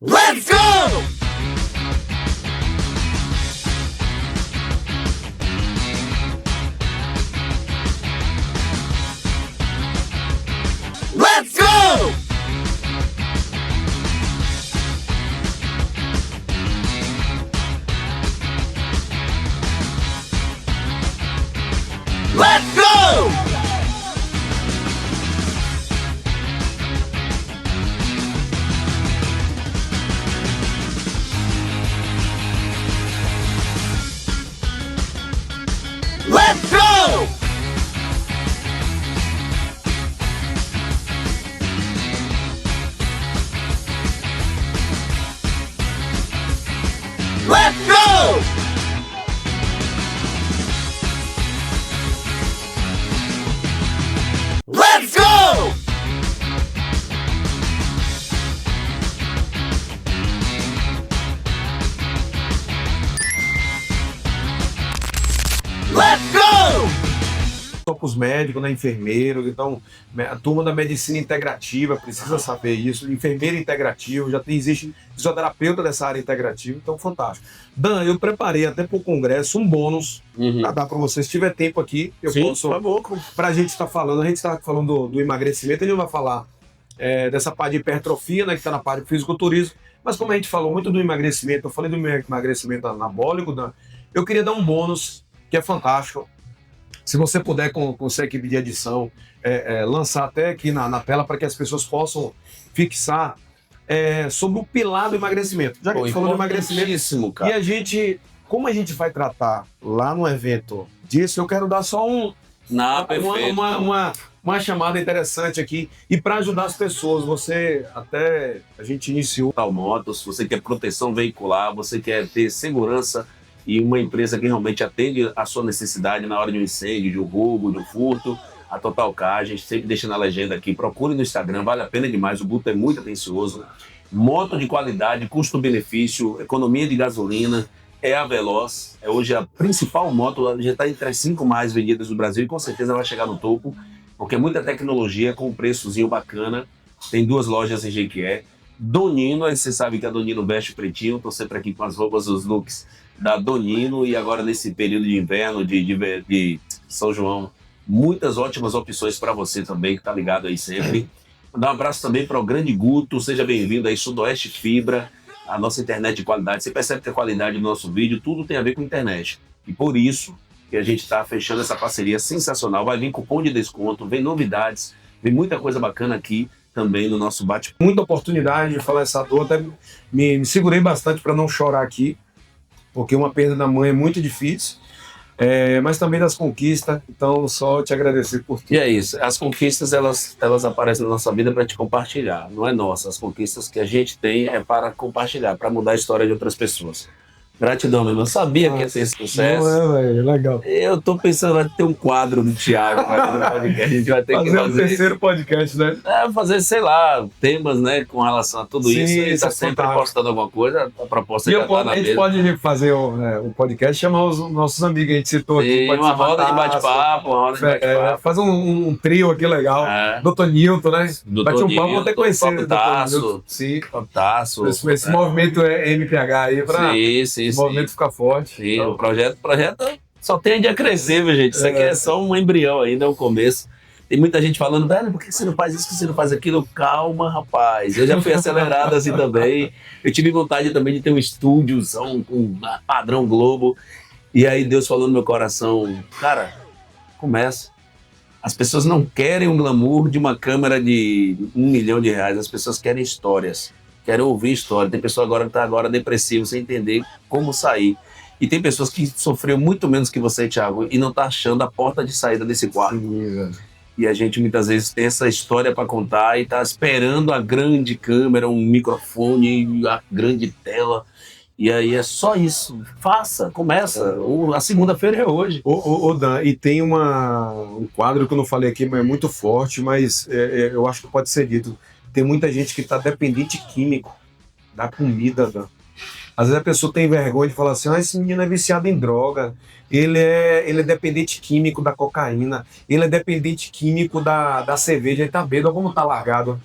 Let's go! Let's go! Let's go! Let's go! Let's go! Let's go! Let's go! Só para os médicos, né, enfermeiros, então a turma da medicina integrativa precisa saber isso, enfermeiro integrativo, existe fisioterapeuta dessa área integrativa, então fantástico. Dan, eu preparei até para o congresso um bônus para dar para vocês, se tiver tempo aqui, eu posso, para a gente estar falando, a gente está falando do emagrecimento, a gente vai falar dessa parte de hipertrofia, né, que está na parte de fisiculturismo, mas como a gente falou muito do emagrecimento, eu falei do emagrecimento anabólico, Dan, eu queria dar um bônus que é fantástico. Se você puder, com sua equipe de edição, lançar até aqui na tela para que as pessoas possam fixar sobre o pilar do emagrecimento. Já que a gente falou do emagrecimento, cara. E como a gente vai tratar lá no evento disso, eu quero dar só uma chamada interessante aqui e para ajudar as pessoas. A gente iniciou. Tal Motos, se você quer proteção veicular, você quer ter segurança e uma empresa que realmente atende a sua necessidade na hora de um incêndio, de um roubo, de um furto, a Total Car, a gente sempre deixa na legenda aqui, procure no Instagram, vale a pena demais, o Guto é muito atencioso. Moto de qualidade, custo-benefício, economia de gasolina, é a Veloz, é hoje a principal moto, já está entre as 5 mais vendidas do Brasil e com certeza vai chegar no topo, porque é muita tecnologia com um preçozinho bacana, tem 2 lojas em Jequié. Donino, aí você sabe que a Donino veste pretinho, tô sempre aqui com as roupas, os looks da Donino, e agora nesse período de inverno, de São João, muitas ótimas opções para você também, que tá ligado aí sempre. Mandar um abraço também para o grande Guto, seja bem-vindo aí, Sudoeste Fibra, a nossa internet de qualidade. Você percebe que a qualidade do nosso vídeo, tudo tem a ver com internet. E por isso que a gente está fechando essa parceria sensacional, vai vir cupom de desconto, vem novidades, vem muita coisa bacana aqui também no nosso bate-papo. Muita oportunidade de falar essa dor, até me segurei bastante para não chorar aqui, porque uma perda da mãe é muito difícil, mas também das conquistas, então só te agradecer por tudo. E é isso, as conquistas elas aparecem na nossa vida para te compartilhar, não é nossa, as conquistas que a gente tem é para compartilhar, para mudar a história de outras pessoas. Gratidão, meu irmão. Eu sabia que ia ter esse sucesso. Não é, velho, legal. Eu tô pensando em ter um quadro do Thiago, a gente vai ter que fazer o terceiro podcast, né? Fazer, sei lá, temas, né, com relação a tudo isso. Ele tá é sempre fantástico. Postando alguma coisa, a proposta E já tá na a gente mesa. pode fazer um podcast, chamar os nossos amigos, a gente citou aqui. Uma roda de bate-papo, Fazer um trio aqui legal. Dr. Newton, né? Bate um papo, vou até conhecer o Dr. Newton. Sim, Tasso. Esse movimento MPH aí, para o movimento ficar forte. Sim, o projeto só tende a crescer, meu gente. Isso aqui é só um embrião ainda, é o começo. Tem muita gente falando, velho, por que você não faz isso, que você não faz aquilo? Calma, rapaz. Eu já fui acelerado assim também. Eu tive vontade também de ter um estúdiozão com padrão Globo. E aí Deus falou no meu coração, cara, começa. As pessoas não querem um glamour de uma câmera de R$1 milhão, as pessoas querem histórias, querem ouvir história. Tem pessoa agora que está agora depressiva, sem entender como sair. E tem pessoas que sofreram muito menos que você, Thiago, e não tá achando a porta de saída desse quarto. Sim, e a gente muitas vezes tem essa história para contar e tá esperando a grande câmera, um microfone, a grande tela. E aí é só isso. Faça, começa. A segunda-feira é hoje. Ô Dan, e tem um quadro que eu não falei aqui, mas é muito forte, mas eu acho que pode ser dito. Tem muita gente que está dependente químico da comida, Dan. Às vezes a pessoa tem vergonha de falar assim, esse menino é viciado em droga, ele é dependente químico da cocaína, ele é dependente químico da cerveja, ele tá bêbado, como tá largado.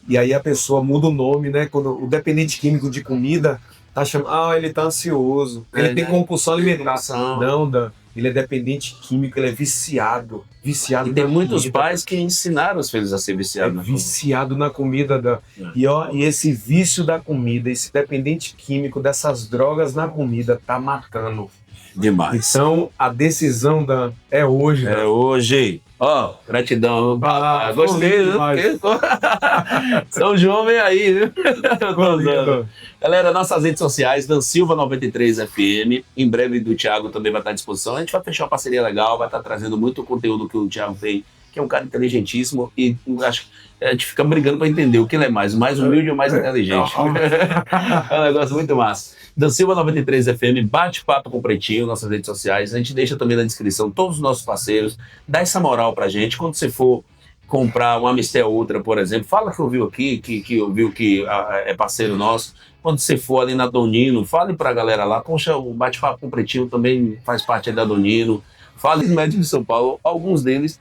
E aí a pessoa muda o nome, né? Quando o dependente químico de comida tá chamando, ele tá ansioso, ele tem compulsão alimentar. Não, Dan, ele é dependente químico, ele é viciado. Viciado E tem na muitos comida. pais que ensinaram os filhos a ser É viciados na comida. viciado na comida. Dan. E esse vício da comida, esse dependente químico dessas drogas na comida tá matando. Demais. Então, a decisão Dan, é hoje. É Dan. hoje. Ó, gratidão. Gostei, ficou viu? demais. São João vem aí, viu? Ficou lindo. Galera, nossas redes sociais, Dan Silva 93 FM. Em breve do Thiago também vai estar à disposição. A gente vai fechar uma parceria legal, vai estar trazendo muito conteúdo que o Thiago tem, que é um cara inteligentíssimo e acho que a gente fica brigando para entender o que ele é mais humilde ou mais inteligente. É um negócio muito massa. Dan Silva 93 FM, bate-papo com o Pretinho, nossas redes sociais. A gente deixa também na descrição todos os nossos parceiros. Dá essa moral pra gente. Quando você for comprar uma Amistel Ultra, por exemplo, fala que ouviu aqui, que ouviu que é parceiro nosso. Quando você for ali na Donino, fale pra galera lá. Poxa, o bate-papo com o Pretinho também faz parte aí da Donino. Fale no Médico de São Paulo. Alguns deles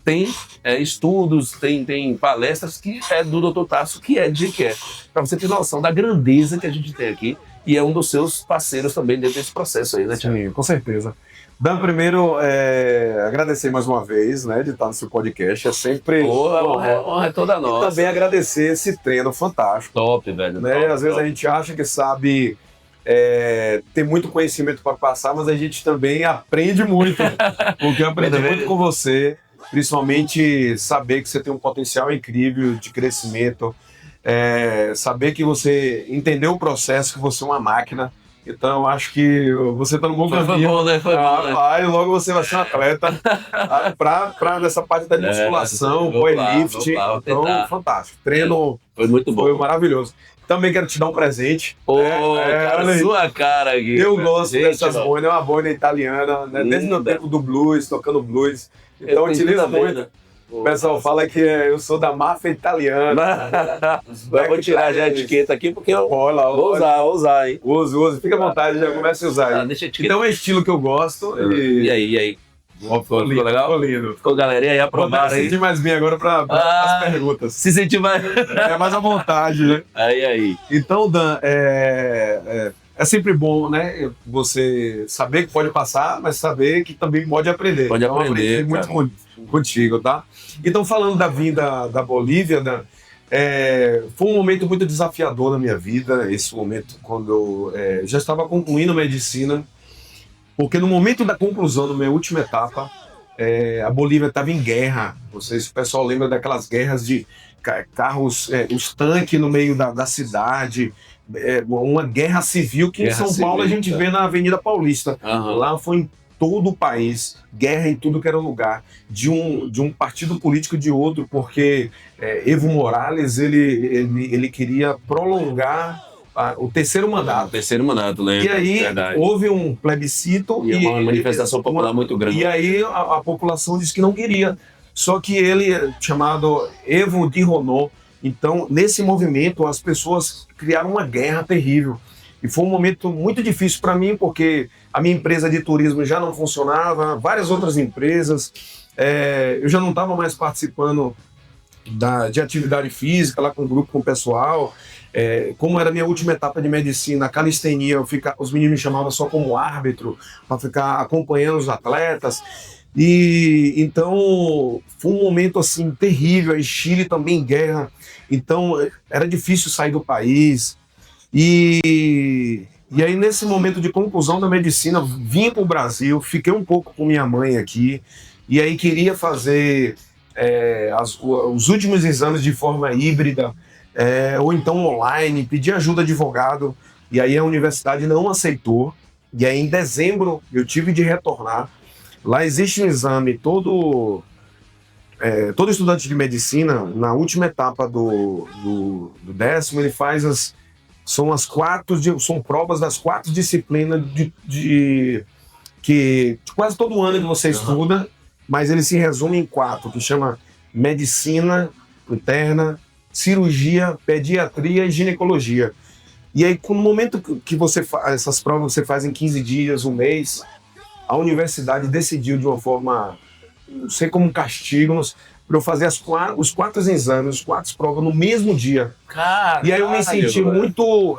tem estudos, tem palestras que é do Dr. Tasso, que é de que é. Pra você ter noção da grandeza que a gente tem aqui. E é um dos seus parceiros também dentro desse processo aí, né, Thiago? Sim, com certeza. Dan, primeiro, agradecer mais uma vez, né, de estar no seu podcast. É sempre Honra é toda E nossa. também agradecer esse treino fantástico. Top, velho. Né? Top, Às vezes top. a gente acha que sabe ter muito conhecimento para passar, mas a gente também aprende muito. Porque eu aprendi muito com você, principalmente saber que você tem um potencial incrível de crescimento, saber que você entendeu o processo, que você é uma máquina. Então, eu acho que você está no bom Foi caminho. bom, né? Foi bom, né? Aí logo você vai ser um atleta para nessa parte da musculação, vou lá, powerlift. vou lá, vou Então, tentar. fantástico. Treino Foi muito bom. foi maravilhoso. Também quero te dar um presente. Ô, olha cara, aí. sua cara aqui. Eu gosto Gente, dessas mano. boinas, é uma boina italiana, né? Desde o meu Linda. tempo do blues, tocando blues. Então eu tenho utilizo tudo a ver, muito. né? O pessoal fala que eu sou da máfia italiana. Eu vou tirar já a etiqueta aqui porque eu Olha, vou usar, hein? uso. Fica à vontade, já comece a usar aí. Deixa a etiqueta. Então é um estilo que eu gosto. E aí? Ficou legal? Ficou lindo. Ficou, galerinha aí, Vou aprovaram aí. sentir mais bem agora para Ah. as perguntas. Se sentir mais... É mais à vontade, né? Aí. Então, Dan, é sempre bom, né? Você saber que pode passar, mas saber que também pode aprender. Pode Então, aprender, aprendi muito cara. contigo, tá? Então, falando da vinda da Bolívia, Dan, foi um momento muito desafiador na minha vida. Esse momento, quando eu já estava concluindo medicina, porque no momento da conclusão, na minha última etapa, a Bolívia estava em guerra. O pessoal lembra daquelas guerras de carros, os tanques no meio da cidade, uma guerra civil que Guerra em São Paulo a civil, gente tá. vê na Avenida Paulista. Aham. Lá foi em todo o país, guerra em tudo que era lugar, de um partido político de outro, porque Evo Morales ele queria prolongar o terceiro mandato. Terceiro mandato, lembro. E aí Verdade. houve um plebiscito E uma manifestação popular muito grande. E aí a população disse que não queria. Só que ele, chamado Evo de Ronó, então nesse movimento as pessoas criaram uma guerra terrível. E foi um momento muito difícil para mim, porque a minha empresa de turismo já não funcionava, várias outras empresas, eu já não estava mais participando de atividade física lá com o grupo, com o pessoal. Como era a minha última etapa de medicina, a calistenia, os meninos me chamavam só como árbitro, para ficar acompanhando os atletas. E então foi um momento assim terrível. Aí Chile também em guerra, então era difícil sair do país. E aí nesse momento de conclusão da medicina, vim para o Brasil, fiquei um pouco com minha mãe aqui, e aí queria fazer os últimos exames de forma híbrida, ou então online, pedi ajuda de advogado, e aí a universidade não aceitou. E aí em dezembro eu tive de retornar. Lá existe um exame, todo estudante de medicina, na última etapa do décimo, ele faz são provas das 4 disciplinas que quase todo ano que você estuda, mas ele se resume em 4, que chama medicina interna, cirurgia, pediatria e ginecologia. E aí, no momento que você faz essas provas, você faz em 15 dias, um mês, a universidade decidiu de uma forma, não sei como castigo, para eu fazer os 4 exames, os 4 provas no mesmo dia. Caralho, E aí eu me senti muito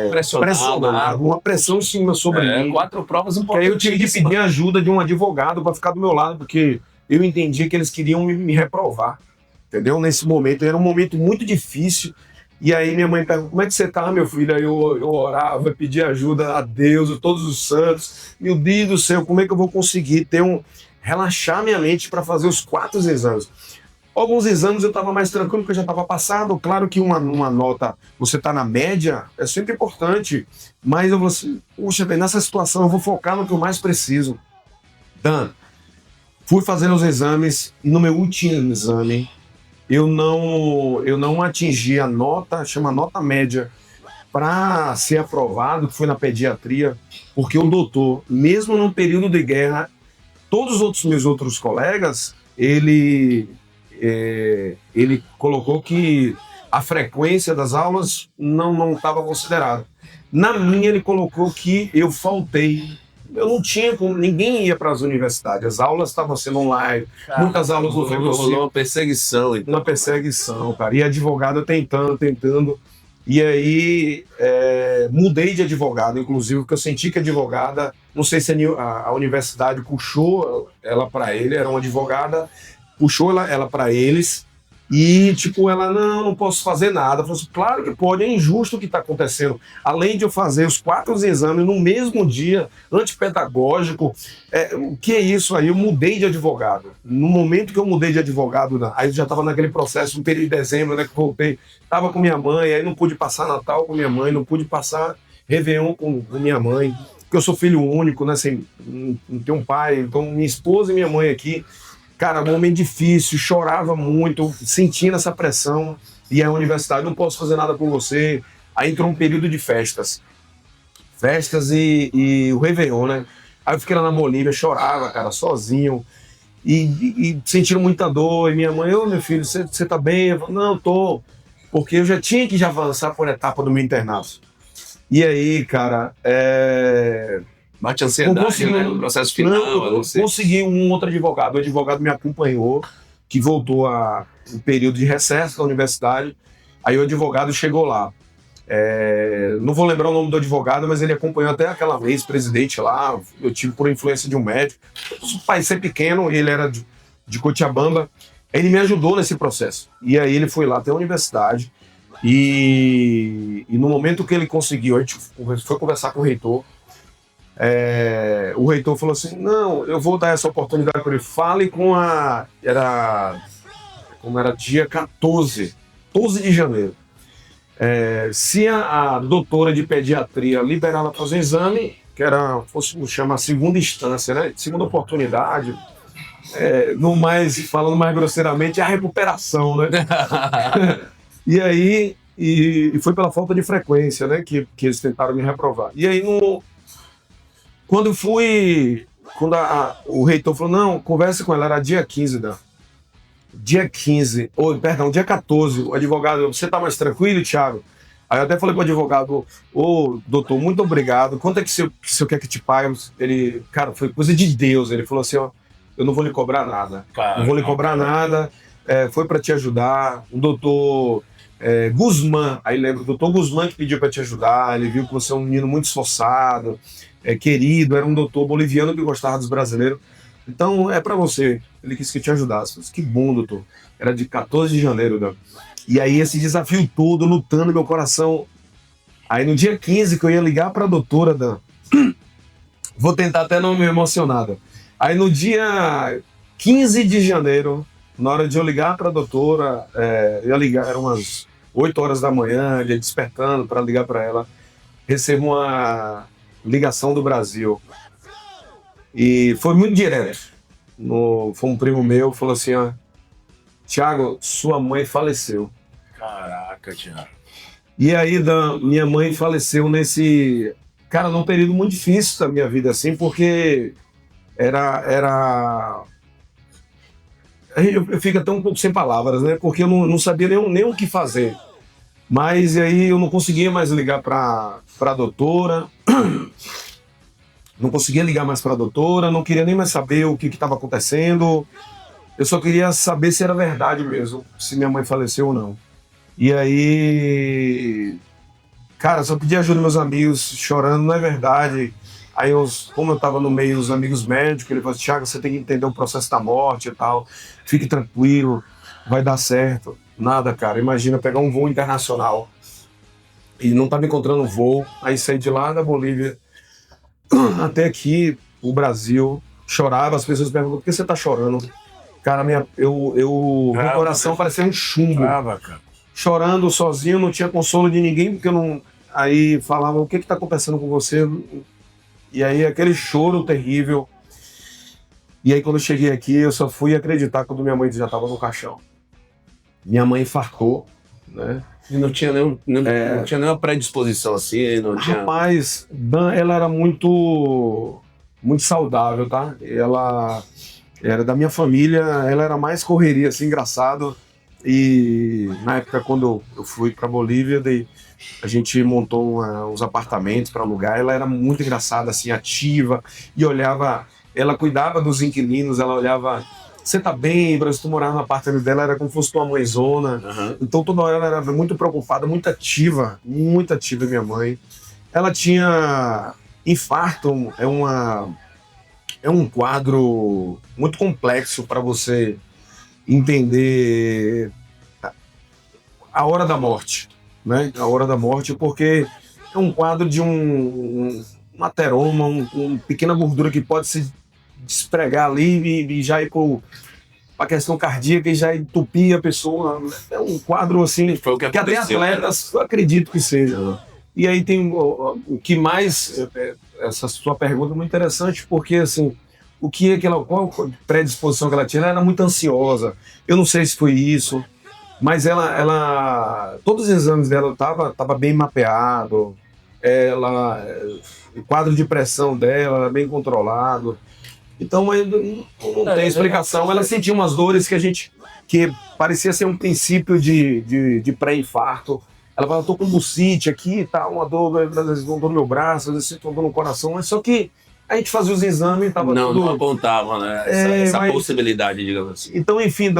pressionado. uma pressão em cima sobre mim. 4 provas Que aí importantes. eu tive que pedir ajuda de um advogado para ficar do meu lado, porque eu entendi que eles queriam me reprovar, entendeu? Nesse momento, era um momento muito difícil. E aí minha mãe perguntou, como é que você tá, meu filho? Aí eu orava, pedia ajuda a Deus, a todos os santos. Meu Deus do céu, como é que eu vou conseguir relaxar minha mente para fazer os 4 exames? Alguns exames eu estava mais tranquilo, porque eu já estava passado. Claro que uma nota, você está na média, é sempre importante. Mas eu vou assim, puxa, nessa situação eu vou focar no que eu mais preciso. Dan, fui fazendo os exames e no meu último exame eu não atingi a nota, chama nota média, para ser aprovado, que foi na pediatria, porque o doutor, mesmo num período de guerra, todos os meus outros colegas, ele colocou que a frequência das aulas não estava considerada. Na minha, ele colocou que eu faltei. Eu não tinha como, ninguém ia para as universidades, as aulas estavam sendo online, muitas aulas não foi possível. Rolou uma perseguição. Então. Uma perseguição, cara. E advogado tentando. E aí mudei de advogado, inclusive, porque eu senti que a advogada, não sei se a universidade puxou ela para ele, era uma advogada, puxou ela para eles. E, tipo, ela, não posso fazer nada. Eu falei assim, claro que pode, é injusto o que está acontecendo. Além de eu fazer os 4 exames no mesmo dia, antipedagógico, o que é isso aí? Eu mudei de advogado. No momento que eu mudei de advogado, aí eu já estava naquele processo, no período de dezembro, né, que voltei, estava com minha mãe, aí não pude passar Natal com minha mãe, não pude passar Réveillon com minha mãe, porque eu sou filho único, né, não tenho um pai, então minha esposa e minha mãe aqui. Cara, um momento difícil, chorava muito, sentindo essa pressão. E a universidade, não posso fazer nada por você. Aí entrou um período de festas. Festas e o Réveillon, né? Aí eu fiquei lá na Bolívia, chorava, cara, sozinho. E sentindo muita dor. E minha mãe, meu filho, você tá bem? Eu falei, não, tô. Porque eu já tinha que avançar por etapa do meu internato. E aí, cara, bate ansiedade, né? No processo final. Eu consegui um outro advogado. O advogado me acompanhou, que voltou a um período de recesso da universidade. Aí o advogado chegou lá. Não vou lembrar o nome do advogado, mas ele acompanhou até aquela vez, presidente lá. Eu tive por influência de um médico. O pai ser pequeno, ele era de Cochabamba. Ele me ajudou nesse processo. E aí ele foi lá até a universidade. E no momento que ele conseguiu, a gente foi conversar com o reitor. O reitor falou assim, não, eu vou dar essa oportunidade para ele, fale com como era dia 12 de janeiro. Se a doutora de pediatria liberar ela para fazer exame, que fosse chamar segunda instância, né? Segunda oportunidade, falando mais grosseiramente, é a recuperação, né? E aí, foi pela falta de frequência, né, que eles tentaram me reprovar. E aí, quando o reitor falou, não, converse com ela, era dia 15, dia 14, o advogado, você tá mais tranquilo, Thiago? Aí eu até falei pro advogado, doutor, muito obrigado, quanto é que o senhor quer que te pague? Ele, cara, foi coisa de Deus, ele falou assim, ó, eu não vou lhe cobrar nada, não vou lhe cobrar nada, foi para te ajudar, o doutor Guzmán, aí lembra, o doutor Guzmán que pediu para te ajudar, ele viu que você é um menino muito esforçado, querido, era um doutor boliviano que gostava dos brasileiros, então é para você, ele quis que te ajudasse. Eu disse, que bom, doutor, era de 14 de janeiro, né? E aí esse desafio todo, lutando meu coração, aí no dia 15 que eu ia ligar para a doutora, Dan, vou tentar até não me emocionar, aí no dia 15 de janeiro, na hora de eu ligar para a doutora, eu ia ligar, eram umas 8 horas da manhã, já despertando para ligar para ela, recebo uma ligação do Brasil. E foi muito direto. Foi um primo meu, falou assim, ó, Thiago, sua mãe faleceu. Caraca, Thiago. E aí, minha mãe faleceu num período muito difícil da minha vida, assim, porque eu fico até um pouco sem palavras, né? Porque eu não sabia nem o que fazer. Mas aí eu não conseguia mais ligar para a doutora, não conseguia ligar mais para a doutora, não queria nem mais saber o que estava acontecendo. Eu só queria saber se era verdade mesmo, se minha mãe faleceu ou não. E aí, cara, só pedi ajuda dos meus amigos, chorando, não é verdade. Aí, como eu tava no meio dos amigos médicos, ele falou assim, Thiago, você tem que entender o processo da morte e tal. Fique tranquilo, vai dar certo. Nada, cara. Imagina pegar um voo internacional e não tava encontrando voo. Aí saí de lá da Bolívia até aqui, o Brasil. Chorava, as pessoas perguntam, por que você tá chorando? Cara, meu coração parecia um chumbo. Cara. Chorando sozinho, não tinha consolo de ninguém, porque eu não... Aí falavam, o que tá acontecendo com você? E aí aquele choro terrível. E aí quando eu cheguei aqui, eu só fui acreditar quando minha mãe já estava no caixão. Minha mãe infartou, né? E não tinha não tinha nenhuma predisposição assim, não tinha... Rapaz, ela era muito saudável, tá? Ela era da minha família, ela era mais correria, assim, engraçado. E na época, quando eu fui pra Bolívia, a gente montou uns apartamentos para alugar. Ela era muito engraçada, assim, ativa, e olhava, ela cuidava dos inquilinos, ela olhava, você tá bem, se tu morar no apartamento dela, era como se fosse tua mãezona. Uhum. Então toda hora ela era muito preocupada, muito ativa minha mãe. Ela tinha infarto, é um quadro muito complexo para você entender a hora da morte, né? A hora da morte, porque é um quadro de um ateroma, uma pequena gordura que pode se despregar ali e já ir para a questão cardíaca e já entupir a pessoa. É um quadro assim Foi o que até atletas, eu acredito que seja. E aí tem o que mais, essa sua pergunta é muito interessante, porque assim, qual a predisposição que ela tinha? Ela era muito ansiosa. Eu não sei se foi isso, mas todos os exames dela tava bem mapeado. O quadro de pressão dela era bem controlado. Então não tem explicação. Ela sentia umas dores que parecia ser um princípio de pré-infarto. Ela falava, tô com bucite aqui, tá, uma dor no meu braço, às vezes sinto uma dor no coração, mas só que a gente fazia os exames e tava tudo... Não apontava, né? Essa possibilidade, digamos assim. Então, enfim,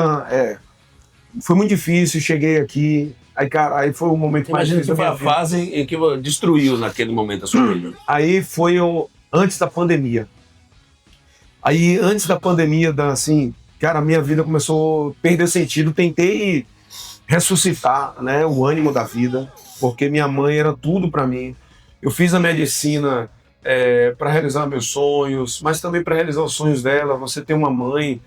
foi muito difícil, cheguei aqui, aí foi o momento mais Imagina que difícil foi da a minha vida. fase em que destruiu naquele momento a sua vida. Aí foi antes da pandemia. Aí, antes da pandemia, assim, cara, a minha vida começou a perder sentido. Tentei ressuscitar, né, o ânimo da vida, porque minha mãe era tudo para mim. Eu fiz a medicina para realizar meus sonhos, mas também para realizar os sonhos dela. Você tem uma mãe,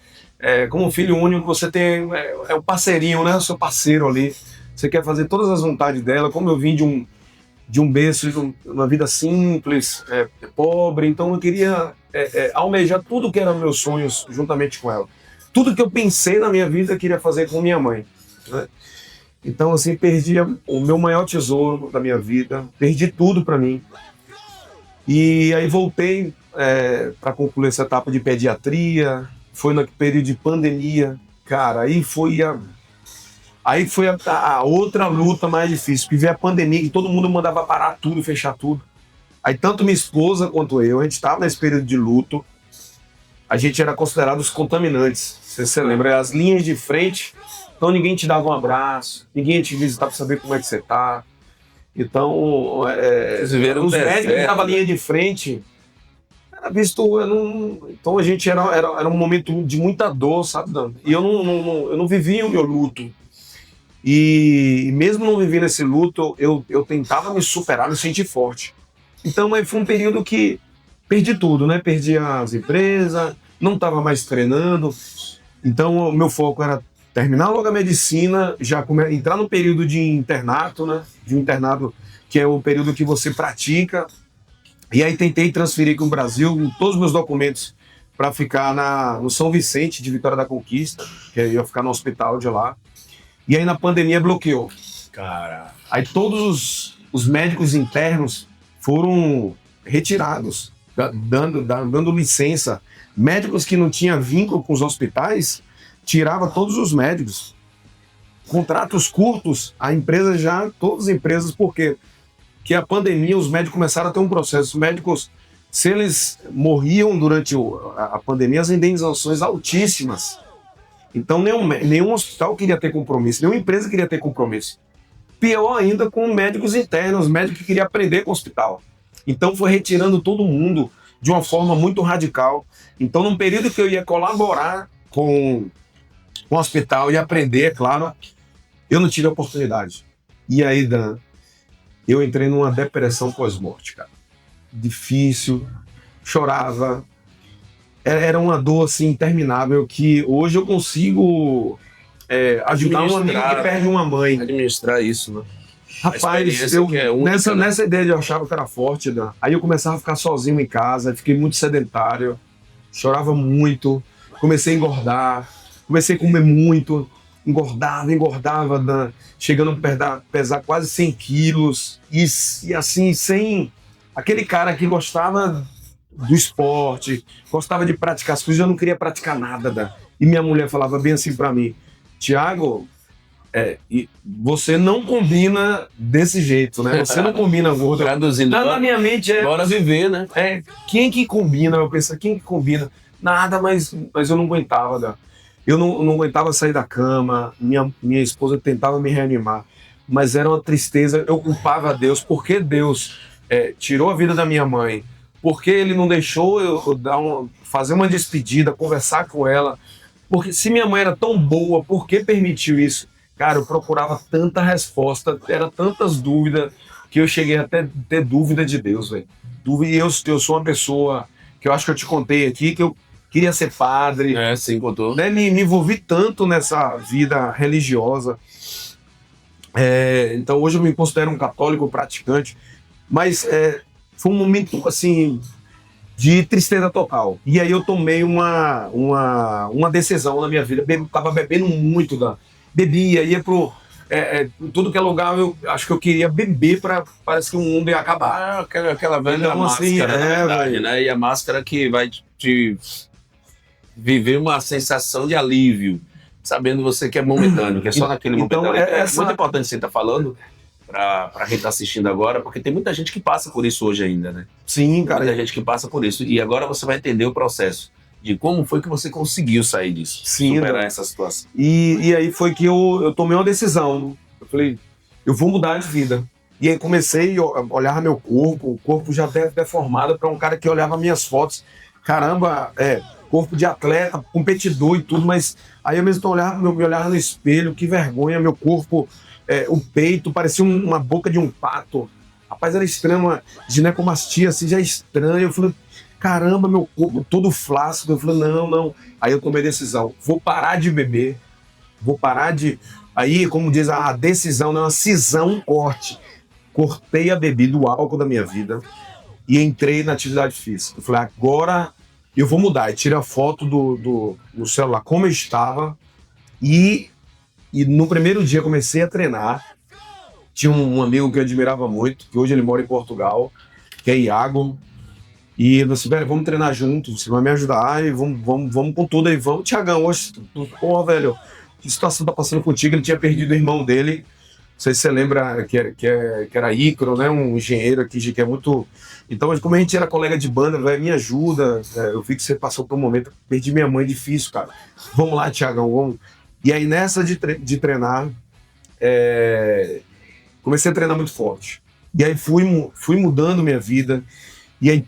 como filho único, você tem o parceirinho, né, o seu parceiro ali. Você quer fazer todas as vontades dela. Como eu vim de um berço, de uma vida simples, pobre, então eu queria almejar tudo que eram meus sonhos juntamente com ela. Tudo que eu pensei na minha vida eu queria fazer com minha mãe, né? Então, assim, perdi o meu maior tesouro da minha vida, perdi tudo para mim. E aí voltei para concluir essa etapa de pediatria, foi no período de pandemia, cara, aí foi a outra luta mais difícil, porque veio a pandemia que todo mundo mandava parar tudo, fechar tudo. Aí tanto minha esposa quanto eu, a gente estava nesse período de luto, a gente era considerado os contaminantes. Você lembra? As linhas de frente, então ninguém te dava um abraço, ninguém te visitava para saber como é que você tá. Então, os médicos que estavam na linha de frente, era visto... Então a gente era um momento de muita dor, sabe, Dan? E eu não vivia o meu luto. E mesmo não vivendo esse luto, eu tentava me superar, me sentir forte. Então aí foi um período que perdi tudo, né? Perdi as empresas, não estava mais treinando. Então o meu foco era terminar logo a medicina, já entrar no período de internato, né? De um internato que é o período que você pratica. E aí tentei transferir com o Brasil todos os meus documentos para ficar no São Vicente de Vitória da Conquista, que eu ia ficar no hospital de lá. E aí na pandemia bloqueou. Cara. Aí todos os médicos internos foram retirados, dando licença. Médicos que não tinham vínculo com os hospitais, tirava todos os médicos. Contratos curtos, todas as empresas, por quê? Porque a pandemia, os médicos começaram a ter um processo. Os médicos, se eles morriam durante a pandemia, as indenizações altíssimas. Então nenhum hospital queria ter compromisso, nenhuma empresa queria ter compromisso. Pior ainda com médicos internos, médicos que queriam aprender com o hospital. Então foi retirando todo mundo de uma forma muito radical. Então num período que eu ia colaborar com o hospital e aprender, é claro, eu não tive a oportunidade. E aí, Dan, eu entrei numa depressão pós-morte, cara. Difícil, chorava. Era uma dor assim interminável que hoje eu consigo ajudar um amigo que perde uma mãe. Administrar isso, né? Rapaz, eu, nessa ideia de eu achava que era forte, né? Aí eu começava a ficar sozinho em casa, fiquei muito sedentário, chorava muito, comecei a engordar, comecei a comer muito, engordava, né? Chegando a pesar quase 100 quilos, e assim, sem aquele cara que gostava do esporte, gostava de praticar as coisas, eu não queria praticar nada, né? E minha mulher falava bem assim pra mim, Thiago, e você não combina desse jeito, né? Você não combina gordo. Traduzindo, Na minha mente bora viver, né? Quem que combina? Eu pensei, quem que combina? Nada, mas eu não aguentava, né? Eu não aguentava sair da cama, minha esposa tentava me reanimar, mas era uma tristeza, eu culpava a Deus, porque Deus tirou a vida da minha mãe, porque Ele não deixou eu fazer uma despedida, conversar com ela, porque se minha mãe era tão boa, por que permitiu isso? Cara, eu procurava tanta resposta, era tantas dúvidas, que eu cheguei até ter dúvida de Deus, velho. E eu sou uma pessoa, que eu acho que eu te contei aqui, que eu queria ser padre. Sim, contou. Né, me envolvi tanto nessa vida religiosa. Então hoje eu me considero um católico praticante, mas foi um momento, assim, de tristeza total. E aí eu tomei uma decisão na minha vida. Tava bebendo muito, bebia, ia pro... tudo que é lugar, eu acho que eu queria beber parece que o mundo ia acabar. Aquela velha Então, máscara, assim, na verdade, velho. né? E a máscara que vai te viver uma sensação de alívio, sabendo você que é momentâneo, que é só naquele Então, momento. É essa- muito importante você estar falando para quem está assistindo agora, porque tem muita gente que passa por isso hoje ainda, né? Sim, Muita cara. gente que passa por isso. E agora você vai entender o processo de como foi que você conseguiu sair disso, Sim, superar né? essa situação. E aí foi que eu tomei uma decisão. Eu falei, eu vou mudar de vida. E aí comecei a olhar meu corpo, o corpo já deformado para um cara que olhava minhas fotos. Caramba, corpo de atleta, competidor e tudo, mas aí eu mesmo me olhava no espelho, que vergonha, meu corpo, o peito, parecia uma boca de um pato. Rapaz, era estranho, uma ginecomastia, assim, já estranho. Eu falei, caramba, meu corpo todo flácido. Eu falei, não. Aí eu tomei a decisão, vou parar de beber, vou parar de... Aí, como diz a decisão, não é uma cisão, um corte. Cortei a bebida, o álcool da minha vida e entrei na atividade física. Eu falei, agora eu vou mudar. E tirei a foto do celular como eu estava e no primeiro dia comecei a treinar. Tinha um amigo que eu admirava muito, que hoje ele mora em Portugal, que é Iago. E ele disse, velho, vamos treinar juntos, você vai me ajudar e vamos com tudo aí. Vamos, Thiagão, hoje, porra, velho, que situação tá passando contigo? Ele tinha perdido o irmão dele. Não sei se você lembra que era Ícaro, né? Um engenheiro aqui que é muito... Então, como a gente era colega de banda, velho, me ajuda. Eu vi que você passou por um momento, perdi minha mãe, difícil, cara. Vamos lá, Thiagão, vamos. E aí, nessa de treinar, comecei a treinar muito forte. E aí fui mudando minha vida. E aí,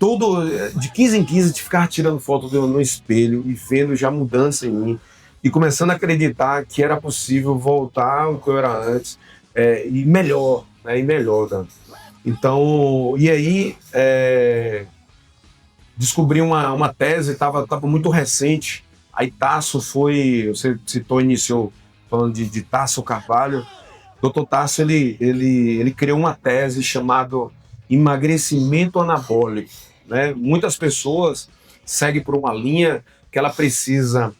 de 15 em 15, de ficar tirando foto no espelho e vendo já mudança em mim. E começando a acreditar que era possível voltar ao que eu era antes. E melhor, né? Né? Então, e aí descobri uma tese, estava muito recente. Aí Tasso você iniciou falando de Tasso Carvalho. Dr. Tasso, ele criou uma tese chamada emagrecimento anabólico, né? Muitas pessoas seguem por uma linha que ela precisa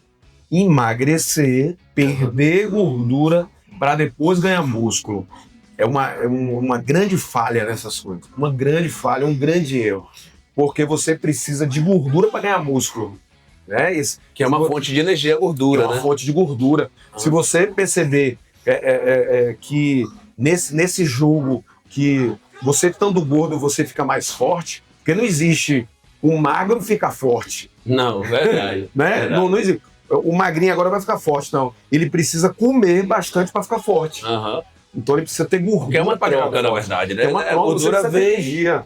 emagrecer, perder gordura para depois ganhar músculo. É uma grande falha nessas coisas. Uma grande falha, um grande erro. Porque você precisa de gordura para ganhar músculo. Né? Que é uma fonte de energia, gordura, é uma né? fonte de gordura. Se você perceber que nesse jogo que você estando gordo, você fica mais forte, porque não existe um magro ficar forte. Não, verdade. Né? Verdade. Não existe. o magrinho agora vai ficar forte. Não, ele precisa comer bastante para ficar forte. Aham. Então ele precisa ter gordura. Que é uma pra ficar troca, na forte. verdade, né? É uma A troca, você gordura precisa ter vem, energia.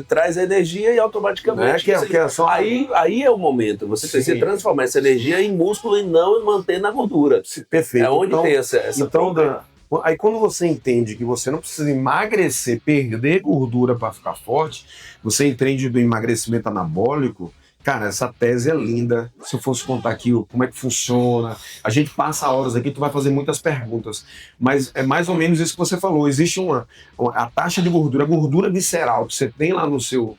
traz a energia e automaticamente. Né? Que é só... Aí é o momento. Você precisa Sim. transformar essa energia em músculo e não manter na gordura. Perfeito. É onde Então, tem essa então, troca. Dan, aí quando você entende que você não precisa emagrecer, perder gordura para ficar forte, você entende do emagrecimento anabólico. Cara, essa tese é linda. Se eu fosse contar aqui como é que funciona, a gente passa horas aqui, tu vai fazer muitas perguntas. Mas é mais ou menos isso que você falou. Existe a taxa de gordura, a gordura visceral que você tem lá no seu,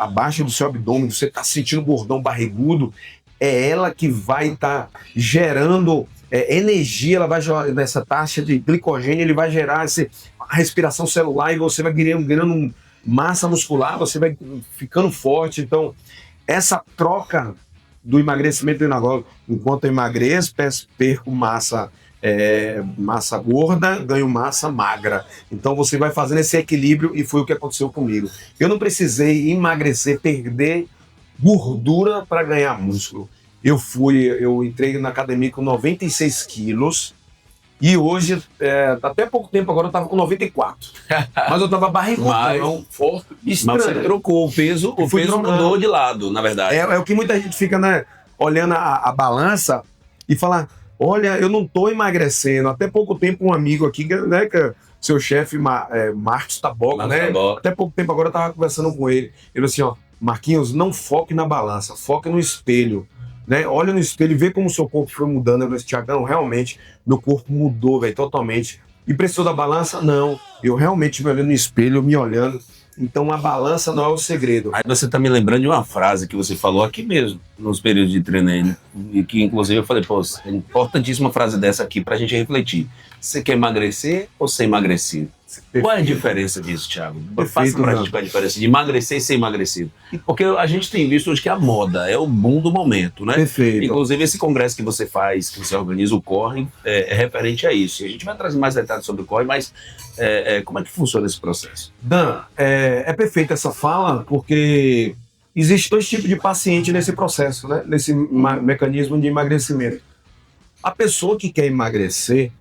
abaixo do seu abdômen, você está sentindo gordão barrigudo, é ela que vai estar gerando energia, ela vai gerar, nessa taxa de glicogênio, ele vai gerar a respiração celular e você vai ganhando massa muscular, você vai ficando forte. Então, essa troca do emagrecimento anabólico, enquanto eu emagreço, perco massa gorda, ganho massa magra. Então você vai fazendo esse equilíbrio e foi o que aconteceu comigo. Eu não precisei emagrecer, perder gordura para ganhar músculo. Eu entrei na academia com 96 quilos e hoje, até pouco tempo agora, eu estava com 94. Mas eu estava barrigudão, forte, estranho. Mas você trocou o peso mudou de lado, na verdade. É o que muita gente fica, né, olhando a balança e fala, olha, eu não estou emagrecendo. Até pouco tempo um amigo aqui, né, que é seu chefe, Marcos Taboca, né? Até pouco tempo agora eu estava conversando com ele. Ele falou assim, ó, Marquinhos, não foque na balança, foque no espelho. Né? Olha no espelho e vê como o seu corpo foi mudando. Eu falei, Thiagão, realmente, meu corpo mudou, velho, totalmente. E precisou da balança? Não. Eu realmente me olhando no espelho, me olhando. Então a balança não é o segredo. Aí você tá me lembrando de uma frase que você falou aqui mesmo, nos períodos de treino aí, né? E que inclusive eu falei, pô, é importantíssima frase dessa aqui pra gente refletir. Você quer emagrecer ou ser emagrecido? Qual é a diferença disso, Thiago? Faça pra gente qual é a diferença de emagrecer e ser emagrecido. Porque a gente tem visto hoje que a moda é o boom do momento, né? Perfeito. Inclusive esse congresso que você faz, que você organiza o Corre, é referente a isso. E a gente vai trazer mais detalhes sobre o Corre, mas como é que funciona esse processo? Dan, é perfeita essa fala, porque existe dois tipos de paciente nesse processo, né? Nesse mecanismo de emagrecimento. A pessoa que quer emagrecer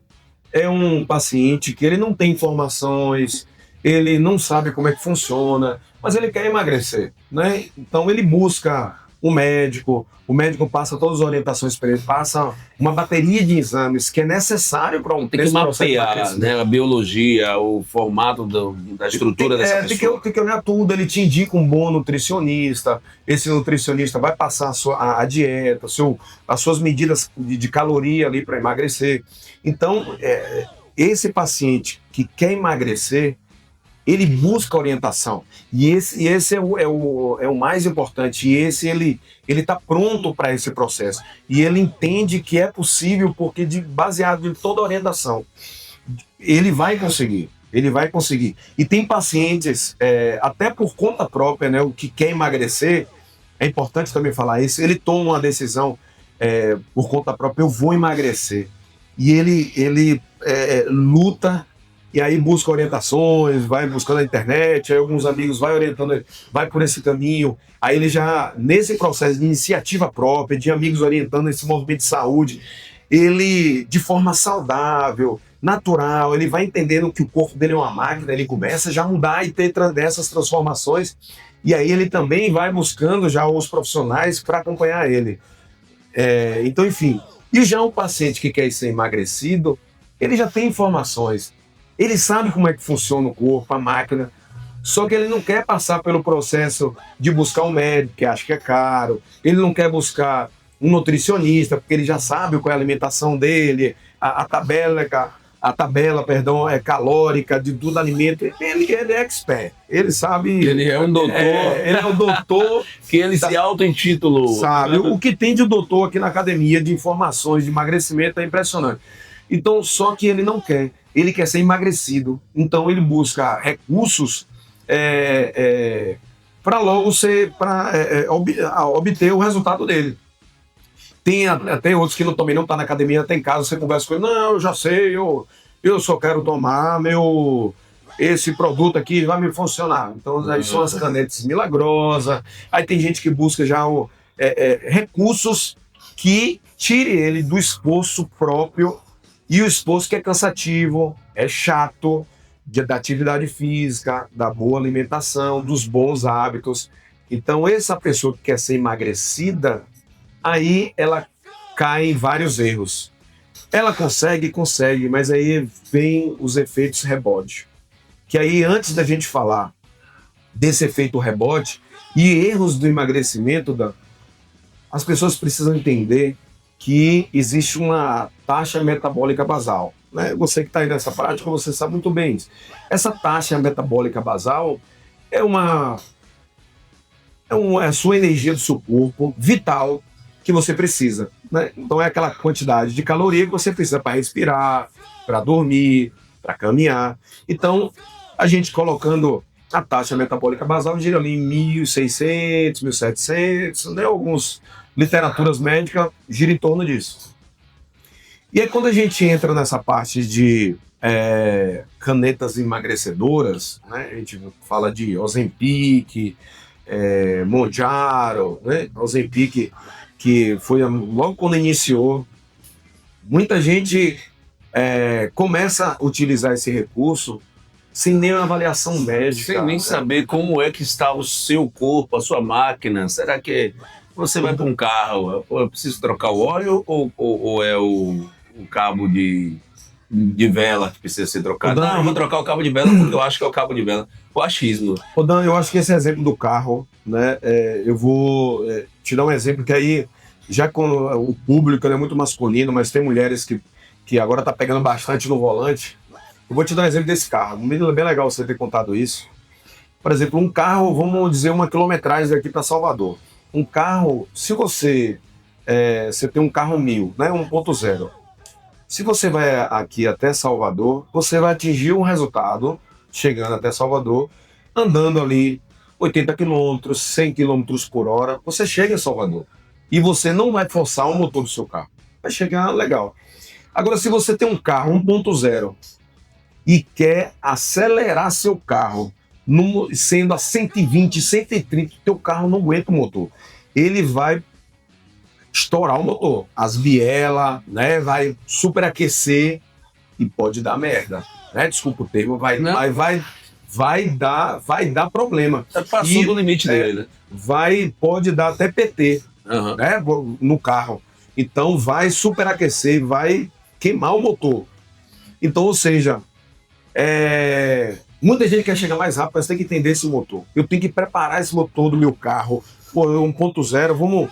é um paciente que ele não tem informações, ele não sabe como é que funciona, mas ele quer emagrecer, né? Então ele busca um médico, o médico passa todas as orientações para ele, passa uma bateria de exames que é necessário para Tem que mapear, né, a biologia, o formato da estrutura dessa pessoa. Tem que olhar tudo, ele te indica um bom nutricionista, esse nutricionista vai passar a dieta, as suas medidas de caloria ali para emagrecer. Então, esse paciente que quer emagrecer, ele busca orientação. E esse é o mais importante. E esse ele está pronto para esse processo. E ele entende que é possível, porque baseado em toda a orientação, ele vai conseguir. Ele vai conseguir. E tem pacientes, até por conta própria, né, o que quer emagrecer, é importante também falar isso, ele toma uma decisão por conta própria, eu vou emagrecer. E ele luta, e aí busca orientações, vai buscando na internet, aí alguns amigos vai orientando ele, vai por esse caminho. Aí ele já, nesse processo de iniciativa própria, de amigos orientando esse movimento de saúde, ele, de forma saudável, natural, ele vai entendendo que o corpo dele é uma máquina, ele começa já a mudar e ter dessas transformações. E aí ele também vai buscando já os profissionais para acompanhar ele. Então, enfim. E já o paciente que quer ser emagrecido, ele já tem informações. Ele sabe como é que funciona o corpo, a máquina, só que ele não quer passar pelo processo de buscar um médico, que acha que é caro, ele não quer buscar um nutricionista, porque ele já sabe qual é a alimentação dele, a tabela calórica de todo alimento. Ele é expert, ele sabe... Ele é um doutor. Ele é um doutor... que ele se auto-intitulou. Sabe, o que tem de doutor aqui na academia de informações de emagrecimento é impressionante. Então, só que ele não quer. Ele quer ser emagrecido, então ele busca recursos para logo obter o resultado dele. Tem até outros que também não estão na academia, tem casos, você conversa com ele, não, eu já sei, eu só quero tomar esse produto aqui, vai me funcionar. Então aí são as canetas milagrosas, aí tem gente que busca já recursos que tire ele do esforço próprio, e o esforço que é cansativo, é chato, da atividade física, da boa alimentação, dos bons hábitos. Então, essa pessoa que quer ser emagrecida, aí ela cai em vários erros. Ela consegue, mas aí vem os efeitos rebote. Que aí, antes da gente falar desse efeito rebote e erros do emagrecimento, as pessoas precisam entender que existe uma taxa metabólica basal. Né? Você que está aí nessa prática, você sabe muito bem isso. Essa taxa metabólica basal é a sua energia do seu corpo vital que você precisa. Né? Então é aquela quantidade de caloria que você precisa para respirar, para dormir, para caminhar. Então, a gente colocando a taxa metabólica basal gira ali em 1.600, 1.700, né? Algumas literaturas médicas gira em torno disso. E aí quando a gente entra nessa parte de canetas emagrecedoras, né? A gente fala de Ozempic, Mounjaro, né? Ozempic, que foi logo quando iniciou, muita gente começa a utilizar esse recurso sem nenhuma avaliação médica. Sem nem saber como é que está o seu corpo, a sua máquina. Será que você vai para um carro, eu preciso trocar o óleo ou é o cabo de vela que precisa ser trocado? Não, eu vou trocar o cabo de vela porque eu acho que é o cabo de vela. O achismo. Ô Dan, eu acho que esse exemplo do carro, né, eu vou te dar um exemplo que aí, já com o público é muito masculino, mas tem mulheres que agora tá pegando bastante no volante. Eu vou te dar um exemplo desse carro. Bem legal você ter contado isso. Por exemplo, um carro, vamos dizer, uma quilometragem daqui para Salvador. Um carro, se você tem um carro 1000, né, 1.0. Se você vai aqui até Salvador, você vai atingir um resultado, chegando até Salvador, andando ali 80 km, 100 km por hora, você chega em Salvador. E você não vai forçar o motor do seu carro. Vai chegar legal. Agora, se você tem um carro 1.0 e quer acelerar seu carro, sendo a 120, 130, teu carro não aguenta o motor. Ele vai estourar o motor. As bielas, né, vai superaquecer e pode dar merda. Né? Desculpa o termo, vai dar problema. Passou do limite dele, né? Pode dar até PT, né, no carro. Então vai superaquecer, vai queimar o motor. Então, ou seja, muita gente quer chegar mais rápido, mas tem que entender esse motor. Eu tenho que preparar esse motor do meu carro. Pô, 1.0,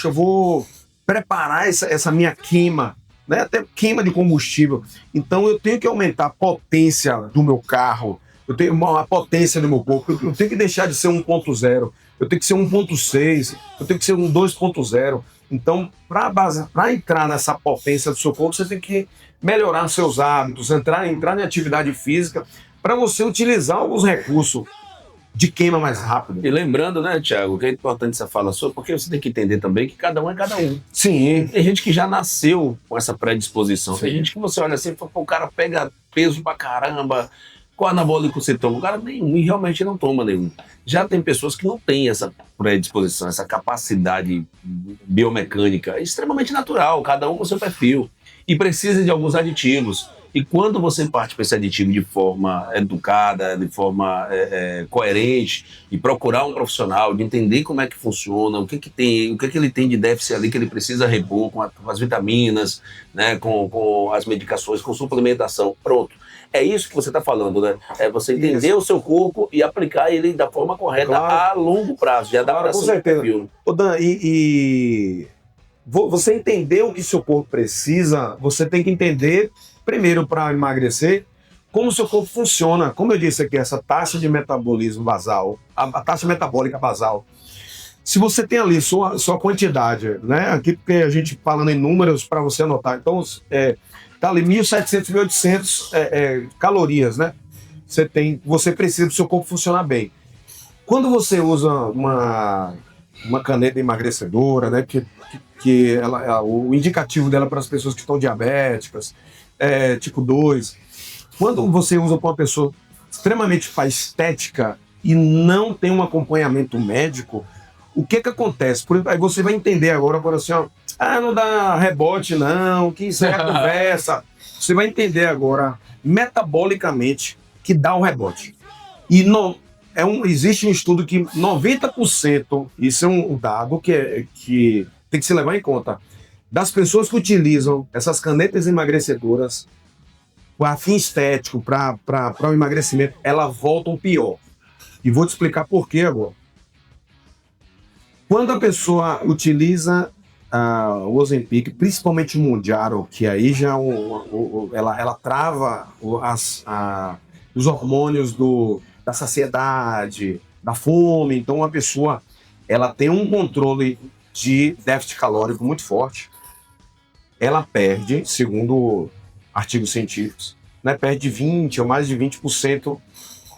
eu vou preparar essa minha queima, né? Até queima de combustível. Então eu tenho que aumentar a potência do meu carro, eu tenho a potência do meu corpo, eu tenho que deixar de ser 1.0, eu tenho que ser 1.6, eu tenho que ser um 2.0. Então, para entrar nessa potência do seu corpo, você tem que melhorar seus hábitos, entrar em atividade física, para você utilizar alguns recursos de queima mais rápido. E lembrando, né, Thiago, que é importante essa fala sua, porque você tem que entender também que cada um é cada um. Sim. Tem gente que já nasceu com essa predisposição. Sim. Tem gente que você olha assim e fala, pô, o cara pega peso pra caramba, qual anabólico você toma? O cara nenhum, e realmente não toma nenhum. Já tem pessoas que não têm essa predisposição, essa capacidade biomecânica, é extremamente natural, cada um com seu perfil, e precisa de alguns aditivos. E quando você parte para esse aditivo de forma educada, de forma coerente, e procurar um profissional, de entender como é que funciona, o que ele tem de déficit ali que ele precisa repor com as vitaminas, né, com as medicações, com suplementação, pronto. É isso que você está falando, né? É você entender o seu corpo e aplicar ele da forma correta, claro, a longo prazo, de adaptação. Com certeza. Ô Dan, você entender o que seu corpo precisa, você tem que entender, primeiro, para emagrecer, como o seu corpo funciona. Como eu disse aqui, essa taxa de metabolismo basal, a taxa metabólica basal. Se você tem ali sua quantidade, né? Aqui porque a gente falando em números para você anotar. Então, tá ali 1.700, 1.800 calorias, né? Você precisa do seu corpo funcionar bem. Quando você usa uma caneta emagrecedora, né? Que o indicativo dela para as pessoas que estão diabéticas, tipo 2. Quando você usa para uma pessoa extremamente para estética e não tem um acompanhamento médico, o que acontece? Aí você vai entender agora assim, ó, Ah, não dá rebote, não, que isso é conversa. Você vai entender agora, metabolicamente, que dá o rebote. E não, existe um estudo que 90%, isso é um dado que tem que se levar em conta, das pessoas que utilizam essas canetas emagrecedoras para fim estético, para o emagrecimento, elas voltam pior. E vou te explicar por quê agora. Quando a pessoa utiliza o Ozempic, principalmente o Mounjaro, que aí já ela trava os hormônios da saciedade, da fome, então a pessoa ela tem um controle de déficit calórico muito forte. Ela perde, segundo artigos científicos, né, perde 20 ou mais de 20%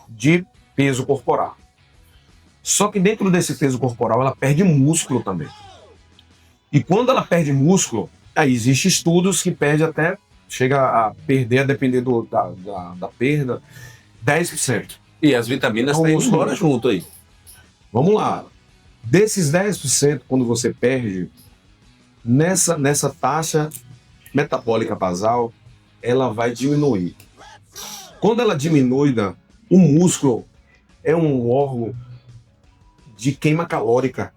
de peso corporal. Só que dentro desse peso corporal ela perde músculo também. E quando ela perde músculo, aí existem estudos que chega a perder, a depender da perda, 10%. E as vitaminas estão indo embora junto aí. Vamos lá. Desses 10%, quando você perde, nessa taxa metabólica basal, ela vai diminuir. Quando ela diminui, o músculo é um órgão de queima calórica.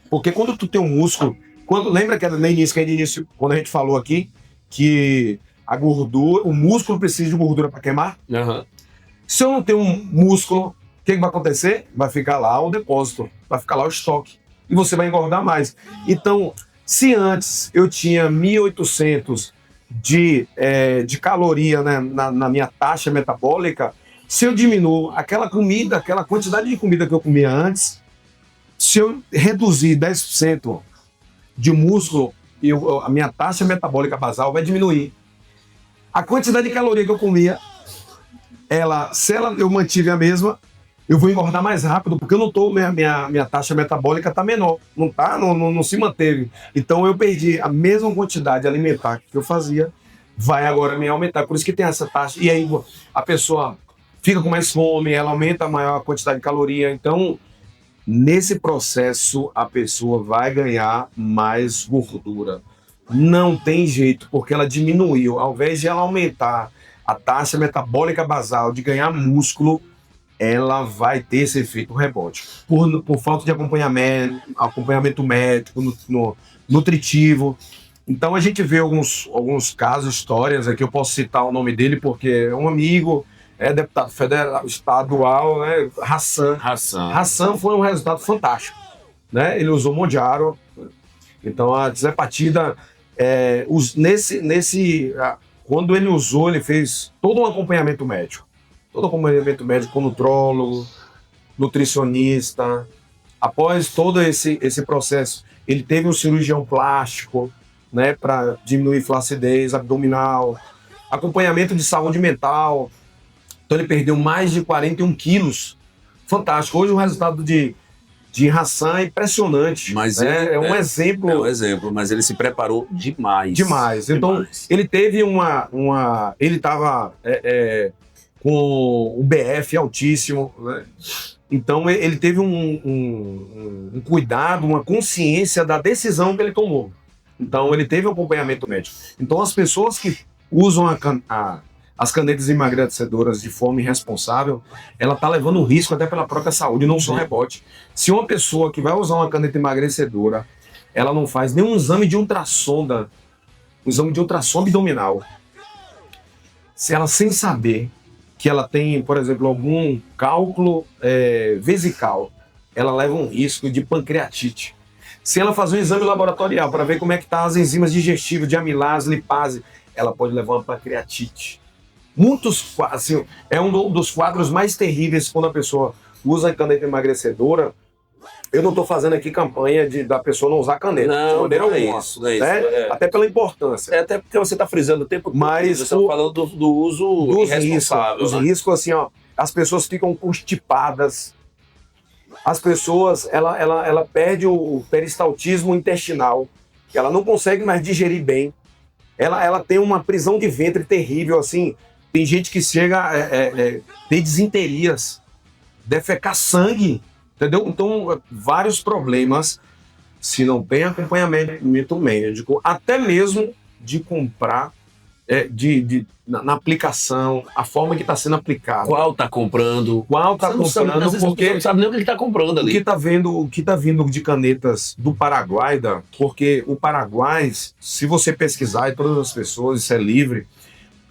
Porque quando tu tem um músculo, lembra que era no início, quando a gente falou aqui, que a gordura, o músculo precisa de gordura para queimar? Uhum. Se eu não tenho um músculo, o que vai acontecer? Vai ficar lá o depósito, vai ficar lá o estoque. E você vai engordar mais. Então, se antes eu tinha 1.800 de caloria, né, na minha taxa metabólica, se eu diminuo aquela quantidade de comida que eu comia antes, se eu reduzir 10% de músculo, a minha taxa metabólica basal vai diminuir. A quantidade de caloria que eu comia, eu mantive a mesma, eu vou engordar mais rápido, porque eu não tô, minha taxa metabólica está menor, não se manteve. Então eu perdi a mesma quantidade alimentar que eu fazia, vai agora me aumentar. Por isso que tem essa taxa. E aí a pessoa fica com mais fome, ela aumenta a maior quantidade de caloria. Então, nesse processo, a pessoa vai ganhar mais gordura. Não tem jeito, porque ela diminuiu. Ao invés de ela aumentar a taxa metabólica basal, de ganhar músculo, ela vai ter esse efeito rebote. Por falta de acompanhamento médico, nutritivo. Então a gente vê alguns casos, histórias, aqui eu posso citar o nome dele, porque é um amigo, é deputado federal, estadual, né? Hassan foi um resultado fantástico, né? Ele usou Mounjaro, então a Tirzepatida, quando ele usou, ele fez todo um acompanhamento médico. Todo acompanhamento médico com nutrólogo, nutricionista. Após todo esse processo, ele teve um cirurgião plástico, né, para diminuir flacidez abdominal, acompanhamento de saúde mental. Então ele perdeu mais de 41 quilos. Fantástico. Hoje o resultado de Hassan é impressionante. Mas né? É um exemplo. É um exemplo, mas ele se preparou demais. Demais. Então ele teve ele estava com o BF altíssimo, né? Então ele teve um cuidado, uma consciência da decisão que ele tomou. Então ele teve um acompanhamento médico. Então as pessoas que usam as canetas emagrecedoras de forma irresponsável, ela está levando um risco até pela própria saúde, não só rebote. Se uma pessoa que vai usar uma caneta emagrecedora, ela não faz nenhum exame de ultrassom abdominal, se ela sem saber que ela tem, por exemplo, algum cálculo vesical, ela leva um risco de pancreatite. Se ela fazer um exame laboratorial para ver como é que tá as enzimas digestivas, de amilase, lipase, ela pode levar uma pancreatite. Assim, é um dos quadros mais terríveis quando a pessoa usa a caneta emagrecedora. Eu não estou fazendo aqui campanha da pessoa não usar caneta. Não é isso. Né? Até pela importância. Até porque você está frisando o tempo todo. Mas você está falando do uso irresponsável. Os riscos, assim, ó, as pessoas ficam constipadas. As pessoas, ela perde o peristaltismo intestinal. Ela não consegue mais digerir bem. Ela tem uma prisão de ventre terrível, assim. Tem gente que chega a ter disenterias, defecar sangue, entendeu? Então, vários problemas se não tem acompanhamento médico, até mesmo de comprar na aplicação, a forma que está sendo aplicada. Qual tá comprando? Qual está Você não sabe, às comprando, vezes porque você não sabe nem o que ele tá comprando o ali. que tá vindo de canetas do Paraguai, porque o Paraguai, se você pesquisar, e todas as pessoas, isso é livre,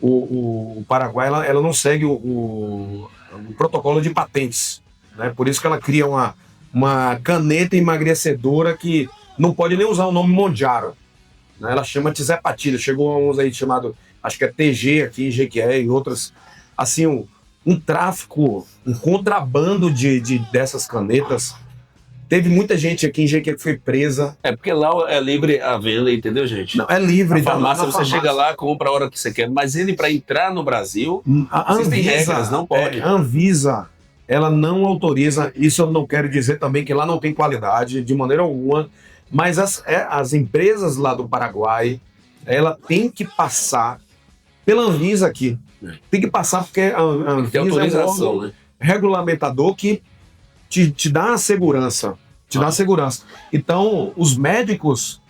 o Paraguai ela não segue o protocolo de patentes, né? Por isso que ela cria uma caneta emagrecedora que não pode nem usar o nome Monjaro, né? Ela chama Tizepatilha. Chegou a uns aí chamado, acho que é TG aqui em Jequié e outras, assim, um tráfico, um contrabando dessas canetas. Teve muita gente aqui em Jequié que foi presa. É porque lá é livre a venda, entendeu, gente? Não, é livre. Na farmácia, na você chega lá, compra a hora que você quer. Mas ele, para entrar no Brasil, existem regras, não pode. A Anvisa, ela não autoriza, isso eu não quero dizer também que lá não tem qualidade, de maneira alguma, mas as empresas lá do Paraguai, ela tem que passar pela Anvisa aqui. Tem que passar porque a Anvisa Tem autorização, é um órgão né? regulamentador que te dá a segurança. Te dá a segurança. Então, os médicos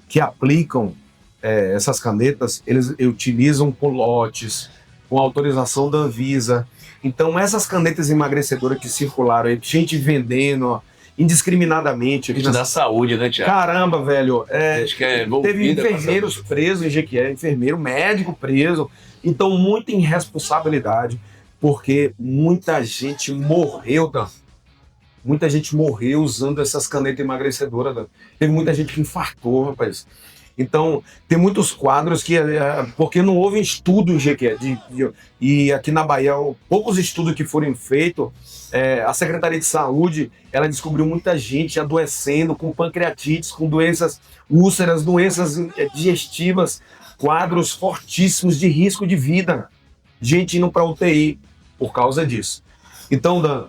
que aplicam essas canetas, eles utilizam com lotes, com autorização da Anvisa. Então, essas canetas emagrecedoras que circularam, gente vendendo ó, indiscriminadamente. Que te dá saúde, né, Tiago? Caramba, velho. Acho que é Teve envolvida com a enfermeiros saúde. presos em Jequié, enfermeiro, médico preso. Então, muita irresponsabilidade, porque muita gente morreu, Dan. Muita gente morreu usando essas canetas emagrecedoras, Dan. Teve muita gente que infartou, rapaz. Então, tem muitos quadros que... porque não houve estudo em Jequié. E aqui na Bahia, poucos estudos que foram feitos, a Secretaria de Saúde, ela descobriu muita gente adoecendo com pancreatites, com doenças, úlceras, doenças digestivas, quadros fortíssimos de risco de vida. Gente indo para UTI por causa disso. Então, Dan,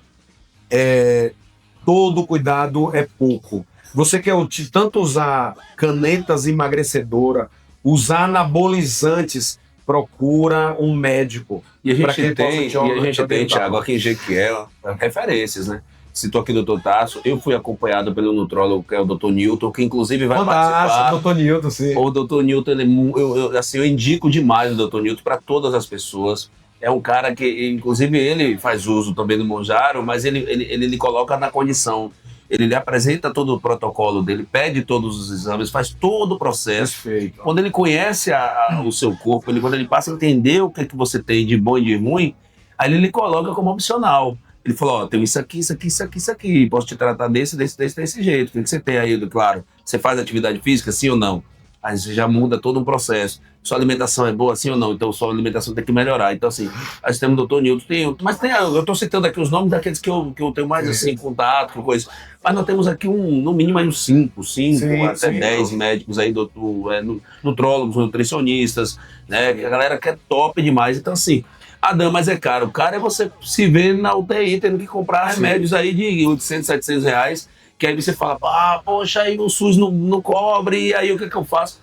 todo cuidado é pouco. Você quer tanto usar canetas emagrecedoras, usar anabolizantes, procura um médico. E a pra gente que possa tem, orientar. Thiago, aqui em Jequié, ó, referências, né? Citou aqui o Dr. Tasso, eu fui acompanhado pelo nutrólogo, que é o Dr. Newton, que inclusive vai participar. Fantástico, doutor Nilton, sim. O Dr. Newton, eu indico demais o Dr. Newton para todas as pessoas. É um cara que, inclusive, ele faz uso também do Monjaro, mas ele coloca na condição. Ele lhe apresenta todo o protocolo dele, pede todos os exames, faz todo o processo. Perfeito. Quando ele conhece o seu corpo, quando ele passa a entender o que você tem de bom e de ruim, aí ele lhe coloca como opcional. Ele falou, ó, tem isso aqui, isso aqui, isso aqui, isso aqui. Posso te tratar desse jeito. O que você tem aí? Claro, você faz atividade física, sim ou não? Aí você já muda todo um processo. Sua alimentação é boa, sim ou não? Então sua alimentação tem que melhorar. Então, assim, aí temos o Dr. Newton, eu estou citando aqui os nomes daqueles que eu tenho mais, assim, contato, com coisa. Mas nós temos aqui no mínimo aí uns 5 até 10 médicos aí, nutrólogos, nutricionistas, né? A galera que é top demais. Então, assim, mas é caro. O cara é você se ver na UTI tendo que comprar remédios aí de 800, 700 reais, que aí você fala, poxa, aí o SUS não cobre, e aí o que eu faço?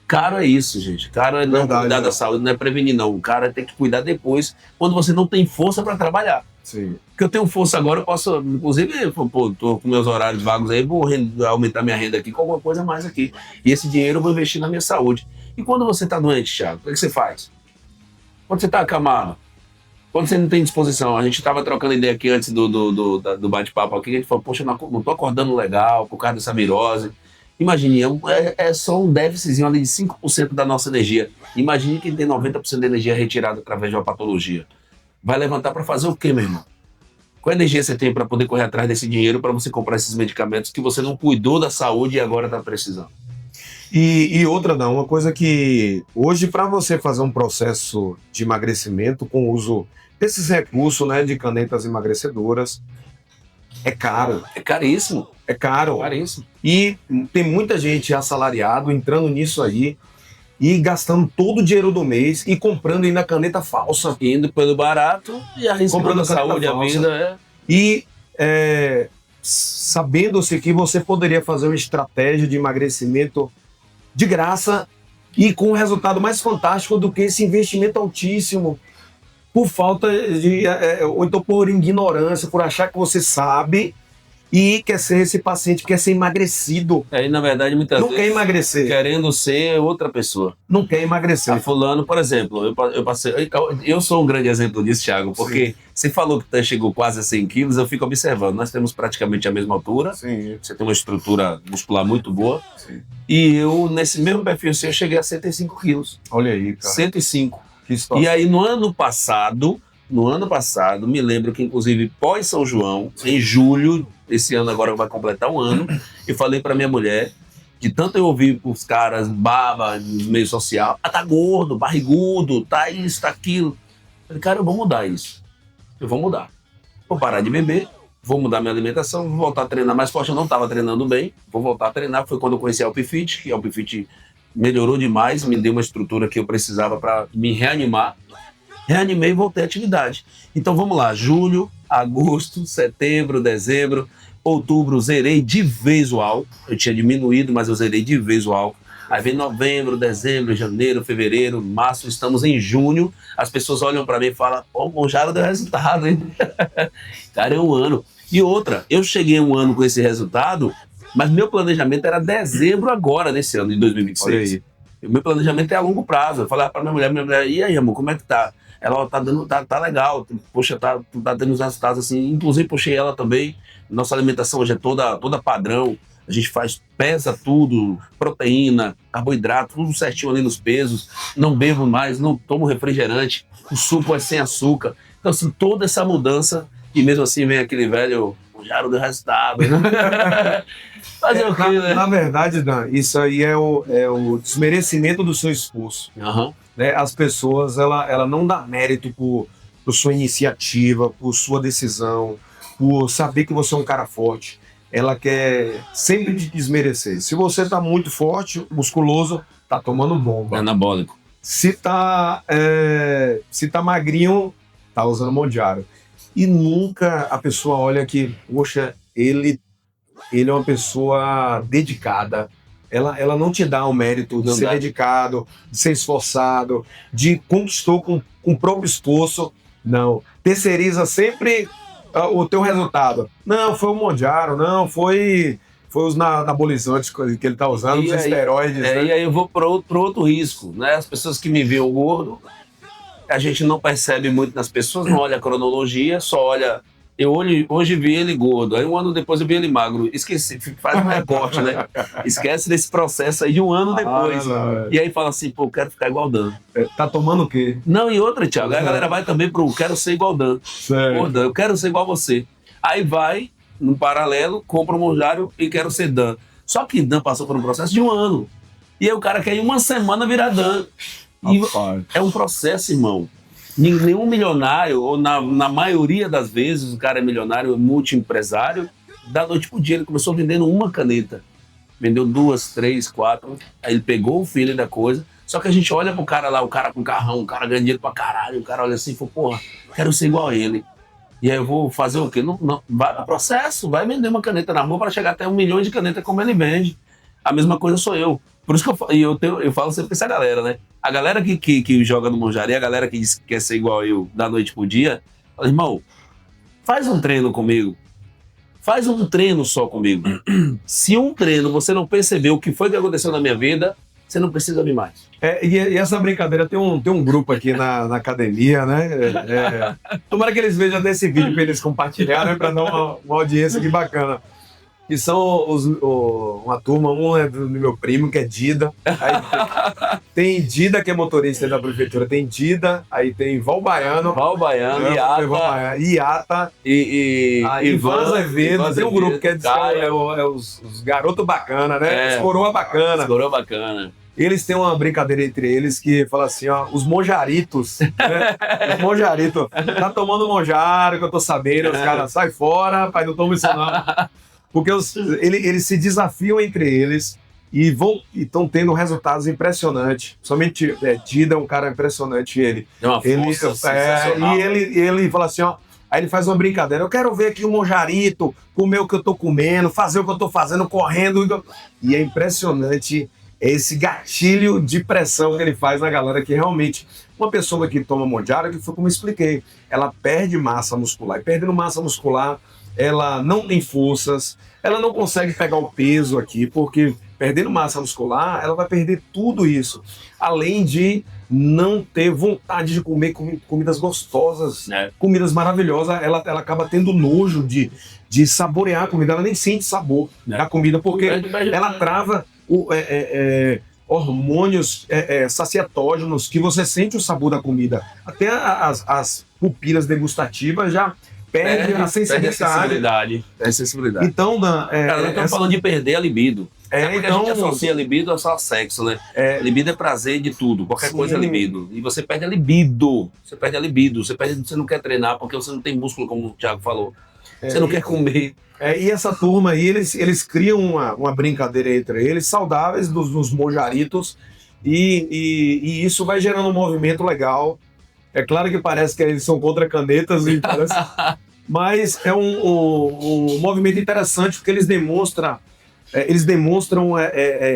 Caro é isso, gente. Caro é não cuidar da saúde, não é prevenir, não. O cara tem que cuidar depois, quando você não tem força para trabalhar. Sim. Porque eu tenho força agora, eu posso, inclusive, tô com meus horários vagos aí, vou aumentar minha renda aqui com alguma coisa a mais aqui. E esse dinheiro eu vou investir na minha saúde. E quando você está doente, Thiago, o que você faz? Quando você está acamado? Quando você não tem disposição? A gente estava trocando ideia aqui antes do bate-papo aqui, a gente falou, poxa, eu não tô acordando legal por causa dessa virose. Imagine, é só um déficitzinho ali de 5% da nossa energia. Imagine que tem 90% da energia retirada através de uma patologia. Vai levantar para fazer o quê, meu irmão? Qual energia você tem para poder correr atrás desse dinheiro para você comprar esses medicamentos que você não cuidou da saúde e agora está precisando? E outra, não, uma coisa que hoje, para você fazer um processo de emagrecimento com o uso desses recursos, né, de canetas emagrecedoras, é caro. É caríssimo. É caro. Caríssimo. E tem muita gente assalariado entrando nisso aí e gastando todo o dinheiro do mês e comprando ainda caneta falsa. Indo pelo barato e arriscando a saúde, a vida. E sabendo-se que você poderia fazer uma estratégia de emagrecimento de graça e com um resultado mais fantástico do que esse investimento altíssimo por falta de... ou então por ignorância, por achar que você sabe e quer ser esse paciente, quer ser emagrecido. Aí, na verdade, muitas Não quer vezes, emagrecer. querendo ser outra pessoa. Não quer emagrecer. A fulano, por exemplo, eu passei. Eu sou um grande exemplo disso, Thiago, porque você falou que chegou quase a 100 quilos, eu fico observando. Nós temos praticamente a mesma altura, Sim. você tem uma estrutura muscular muito boa, Sim. e eu, nesse mesmo perfil seu, eu cheguei a 105 quilos. Olha aí, cara. 105. Que história. E aí, no ano passado, me lembro que, inclusive, pós-São João, em julho, esse ano agora vai completar um ano, eu falei pra minha mulher, de tanto eu ouvir os caras, baba, no meio social, tá gordo, barrigudo, tá isso, tá aquilo. Eu falei, cara, eu vou mudar isso. Eu vou mudar. Vou parar de beber, vou mudar minha alimentação, vou voltar a treinar mais forte. Eu não estava treinando bem, vou voltar a treinar. Foi quando eu conheci a Alpifit, que a Alpifit melhorou demais, me deu uma estrutura que eu precisava para me reanimar. Reanimei e voltei à atividade. Então vamos lá, julho, agosto, setembro, dezembro, outubro, zerei de vez o álcool. Eu tinha diminuído, mas eu zerei de vez o álcool. Aí vem novembro, dezembro, janeiro, fevereiro, março, estamos em junho. As pessoas olham para mim e falam, pô, o Monjaro deu resultado, hein? Cara, é um ano. E outra, eu cheguei um ano com esse resultado, mas meu planejamento era dezembro agora, nesse ano de 2026. Olha aí. O meu planejamento é a longo prazo. Eu falava para minha mulher, e aí, amor, como é que tá? Ela, ó, tá legal, poxa, tá tendo os resultados assim. Inclusive, puxei ela também. Nossa alimentação hoje é toda padrão. A gente pesa tudo, proteína, carboidrato, tudo certinho ali nos pesos. Não bebo mais, não tomo refrigerante. O suco é sem açúcar. Então, assim, toda essa mudança, e mesmo assim vem aquele velho, já não deu resultado, né? Fazer o quê, né? Na verdade, Dan, isso aí é o desmerecimento do seu esforço. Aham. Né? As pessoas, ela não dá mérito por sua iniciativa, por sua decisão, por saber que você é um cara forte. Ela quer sempre te desmerecer. Se você tá muito forte, musculoso, tá tomando bomba. Anabólico. Se tá magrinho, tá usando Monjaro. E nunca a pessoa olha que, poxa, ele é uma pessoa dedicada. Ela não te dá o mérito de Não ser dá. dedicado, de ser esforçado, de conquistou com o próprio esforço. Não. Terceiriza sempre o teu resultado. Não, foi o Monjaro, não, foi os anabolizantes que ele tá usando, E os aí- esteroides. né? E aí eu vou pro outro risco, né? As pessoas que me veem gordo, a gente não percebe muito nas pessoas, não olha a cronologia, só olha. Hoje vi ele gordo, aí um ano depois eu vi ele magro. Esqueci, faz um recorte, né? Esquece desse processo aí de um ano depois. não, E aí fala assim, pô, quero ficar igual Dan. Tá tomando o quê? Não, e outra, Thiago, aí a galera vai também pro quero ser igual Dan. Pô, Dan, eu quero ser igual você. Aí vai, no paralelo, compra um Monjaro e quero ser Dan. Só que Dan passou por um processo de um ano. E aí o cara quer em uma semana virar Dan. E Rapaz. é um processo, irmão. Nenhum milionário, ou na maioria das vezes, o cara é milionário, é multiempresário, da noite pro dia ele começou vendendo uma caneta. Vendeu 2, 3, 4. Aí ele pegou o feeling da coisa. Só que a gente olha pro cara lá, o cara com carrão, o cara ganha dinheiro pra caralho. O cara olha assim e fala, porra, quero ser igual a ele. E aí eu vou fazer o quê? Não, vai pro processo, vai vender uma caneta na rua para chegar até 1 milhão de canetas como ele vende. A mesma coisa sou eu. Por isso que eu falo sempre com essa galera, né? A galera que joga no Monjaro e a galera que diz que quer ser igual eu da noite pro dia, fala, irmão, faz um treino comigo. Faz um treino só comigo. Se um treino você não percebeu o que foi que aconteceu na minha vida, você não precisa vir mais. E essa brincadeira tem um grupo aqui na academia, né? Tomara que eles vejam desse vídeo para eles compartilharem, né? Para dar uma audiência aqui bacana. Que são uma turma, um é do meu primo, que é Dida. Aí tem Dida, que é motorista da prefeitura, tem Dida, aí tem Val Baiano. Val Baiano, Iata. e Ivan Azevedo. Tem um grupo que é Caio, os garotos bacana, né? É. Os coroa bacana. Escorou bacana. Eles têm uma brincadeira entre eles que fala assim, ó, os monjaritos, né? Os monjaritos. Tá tomando monjaro, que eu tô sabendo, os caras, sai fora, rapaz, não toma isso não. Porque eles se desafiam entre eles e estão tendo resultados impressionantes. Somente Dida é um cara impressionante, ele. É uma força sensacional. E ele fala assim, ó, aí ele faz uma brincadeira, eu quero ver aqui o monjarito comer o que eu tô comendo, fazer o que eu tô fazendo, correndo. E é impressionante esse gatilho de pressão que ele faz na galera, que realmente, uma pessoa que toma Monjaro, que foi como eu expliquei, ela perde massa muscular. E perdendo massa muscular, ela não tem forças, ela não consegue pegar o peso aqui, porque perdendo massa muscular, ela vai perder tudo isso. Além de não ter vontade de comer comidas gostosas, comidas maravilhosas, ela acaba tendo nojo de saborear a comida, ela nem sente sabor da comida, porque ela trava hormônios saciatógenos que você sente o sabor da comida. Até as pupilas degustativas já perdem a sensibilidade. Perde a sensibilidade. Então, Dan, Cara, nós estamos falando de perder a libido. Porque então, a gente associa libido a só sexo, né? Libido é prazer de tudo, qualquer Sim. coisa é libido. E você perde a libido. Você perde a libido. Você não quer treinar porque você não tem músculo, como o Thiago falou. Você não quer comer. E essa turma aí, eles criam uma brincadeira entre eles, saudáveis dos mojaritos, e isso vai gerando um movimento legal. É claro que parece que eles são contra canetas, mas é um movimento interessante porque eles demonstram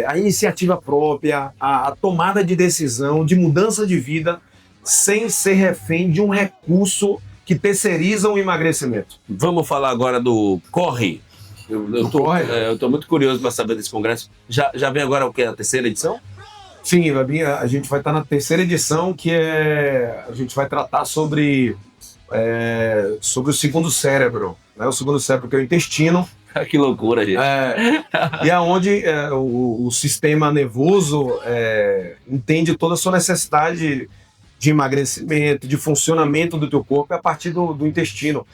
a iniciativa própria, a tomada de decisão, de mudança de vida, sem ser refém de um recurso que terceiriza o emagrecimento. Vamos falar agora do Corre. Eu tô muito curioso para saber desse congresso. Já vem agora o que? A terceira edição? Sim, a gente vai estar na terceira edição, que a gente vai tratar sobre o segundo cérebro, né? O segundo cérebro, que é o intestino. Que loucura, gente. E é onde o sistema nervoso entende toda a sua necessidade de emagrecimento, de funcionamento do teu corpo a partir do intestino.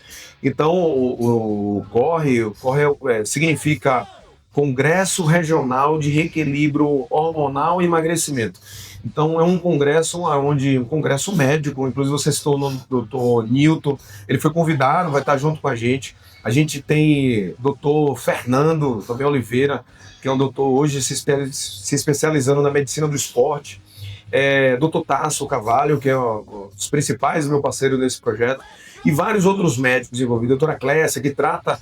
Então, o CORRE significa Congresso Regional de Reequilíbrio Hormonal e Emagrecimento. Então, é um congresso um congresso médico, inclusive você citou o Dr. Newton, ele foi convidado, vai estar junto com a gente. A gente tem Dr. Fernando também Oliveira, que é um doutor hoje se especializando na medicina do esporte. Dr. Tasso Cavalho, que é um dos principais meu parceiro nesse projeto, e vários outros médicos envolvidos. Doutora Clécia, que trata